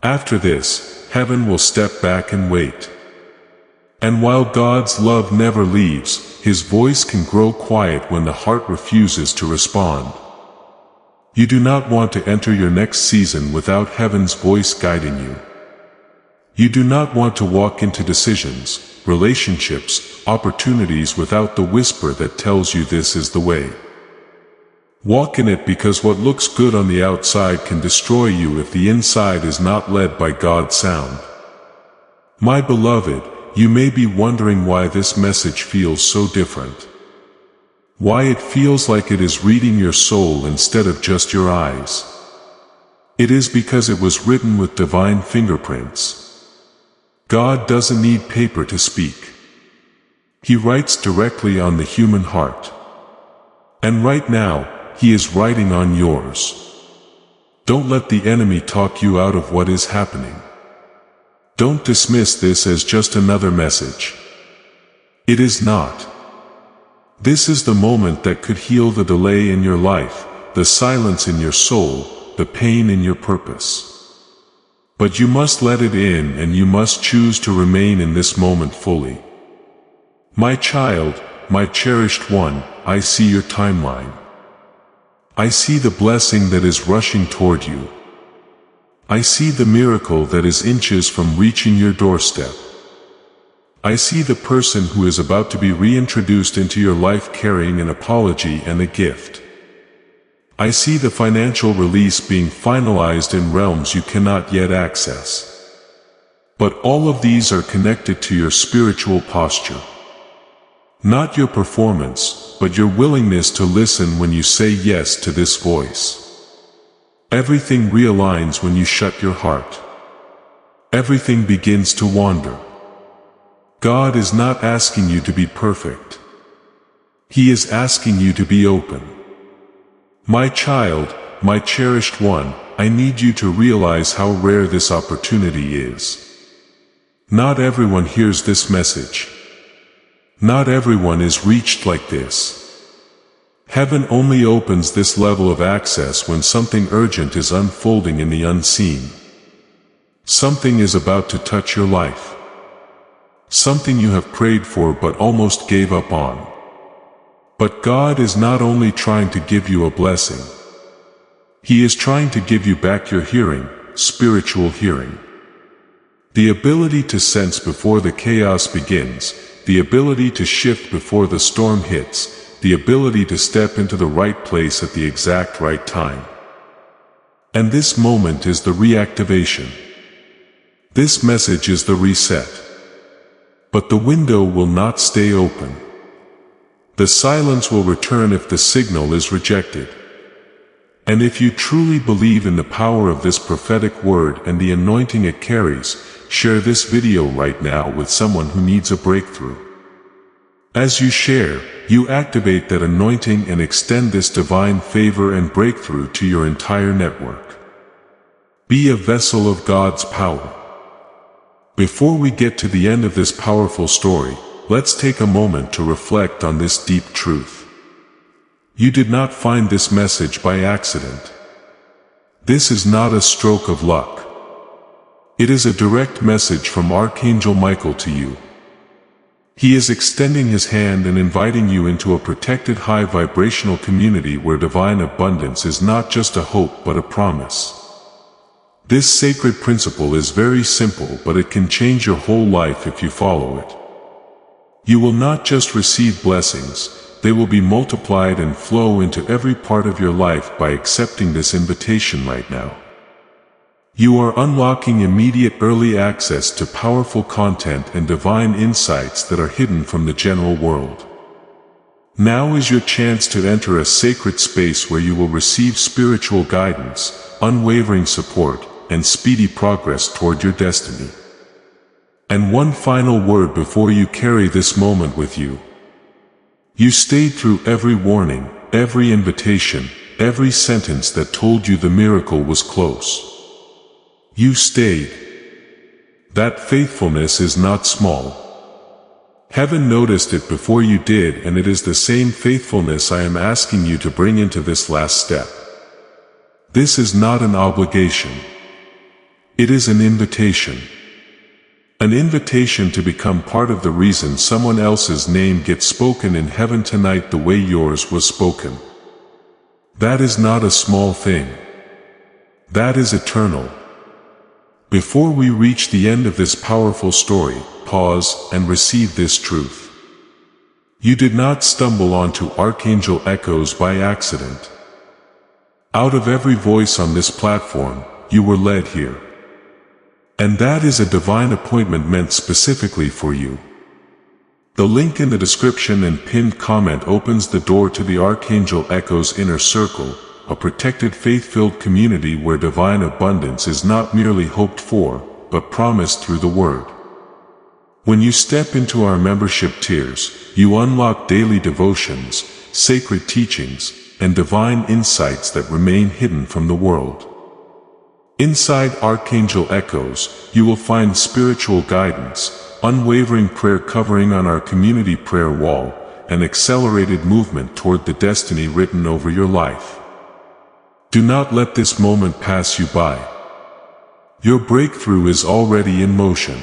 After this, heaven will step back and wait. And while God's love never leaves, His voice can grow quiet when the heart refuses to respond. You do not want to enter your next season without heaven's voice guiding you. You do not want to walk into decisions, relationships, opportunities without the whisper that tells you this is the way. Walk in it because what looks good on the outside can destroy you if the inside is not led by God's sound. My beloved, you may be wondering why this message feels so different. Why it feels like it is reading your soul instead of just your eyes. It is because it was written with divine fingerprints. God doesn't need paper to speak. He writes directly on the human heart. And right now, He is writing on yours. Don't let the enemy talk you out of what is happening. Don't dismiss this as just another message. It is not. This is the moment that could heal the delay in your life, the silence in your soul, the pain in your purpose. But you must let it in and you must choose to remain in this moment fully. My child, my cherished one, I see your timeline. I see the blessing that is rushing toward you. I see the miracle that is inches from reaching your doorstep. I see the person who is about to be reintroduced into your life carrying an apology and a gift. I see the financial release being finalized in realms you cannot yet access. But all of these are connected to your spiritual posture. Not your performance, but your willingness to listen when you say yes to this voice. Everything realigns when you shut your heart. Everything begins to wander. God is not asking you to be perfect. He is asking you to be open. My child, my cherished one, I need you to realize how rare this opportunity is. Not everyone hears this message. Not everyone is reached like this. Heaven only opens this level of access when something urgent is unfolding in the unseen. Something is about to touch your life. Something you have prayed for but almost gave up on. But God is not only trying to give you a blessing. He is trying to give you back your hearing, spiritual hearing. The ability to sense before the chaos begins, the ability to shift before the storm hits, the ability to step into the right place at the exact right time. And this moment is the reactivation. This message is the reset. But the window will not stay open. The silence will return if the signal is rejected. And if you truly believe in the power of this prophetic word and the anointing it carries, share this video right now with someone who needs a breakthrough. As you share, you activate that anointing and extend this divine favor and breakthrough to your entire network. Be a vessel of God's power. Before we get to the end of this powerful story, let's take a moment to reflect on this deep truth. You did not find this message by accident. This is not a stroke of luck. It is a direct message from Archangel Michael to you. He is extending his hand and inviting you into a protected high vibrational community where divine abundance is not just a hope but a promise. This sacred principle is very simple, but it can change your whole life if you follow it. You will not just receive blessings, they will be multiplied and flow into every part of your life by accepting this invitation right now. You are unlocking immediate early access to powerful content and divine insights that are hidden from the general world. Now is your chance to enter a sacred space where you will receive spiritual guidance, unwavering support, and speedy progress toward your destiny. And one final word before you carry this moment with you. You stayed through every warning, every invitation, every sentence that told you the miracle was close. You stayed. That faithfulness is not small. Heaven noticed it before you did, and it is the same faithfulness I am asking you to bring into this last step. This is not an obligation. It is an invitation. An invitation to become part of the reason someone else's name gets spoken in heaven tonight the way yours was spoken. That is not a small thing. That is eternal. Before we reach the end of this powerful story, pause and receive this truth. You did not stumble onto Archangel echoes by accident. Out of every voice on this platform, you were led here. And that is a divine appointment meant specifically for you. The link in the description and pinned comment opens the door to the Archangel Echo's inner circle, a protected faith-filled community where divine abundance is not merely hoped for, but promised through the Word. When you step into our membership tiers, you unlock daily devotions, sacred teachings, and divine insights that remain hidden from the world. Inside Archangel Echoes, you will find spiritual guidance, unwavering prayer covering on our community prayer wall, and accelerated movement toward the destiny written over your life. Do not let this moment pass you by. Your breakthrough is already in motion.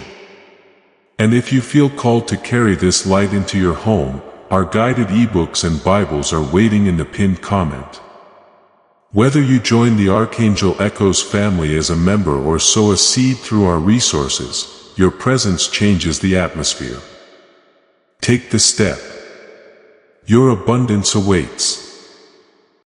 And if you feel called to carry this light into your home, our guided ebooks and Bibles are waiting in the pinned comment. Whether you join the Archangel Echoes family as a member or sow a seed through our resources, your presence changes the atmosphere. Take the step. Your abundance awaits.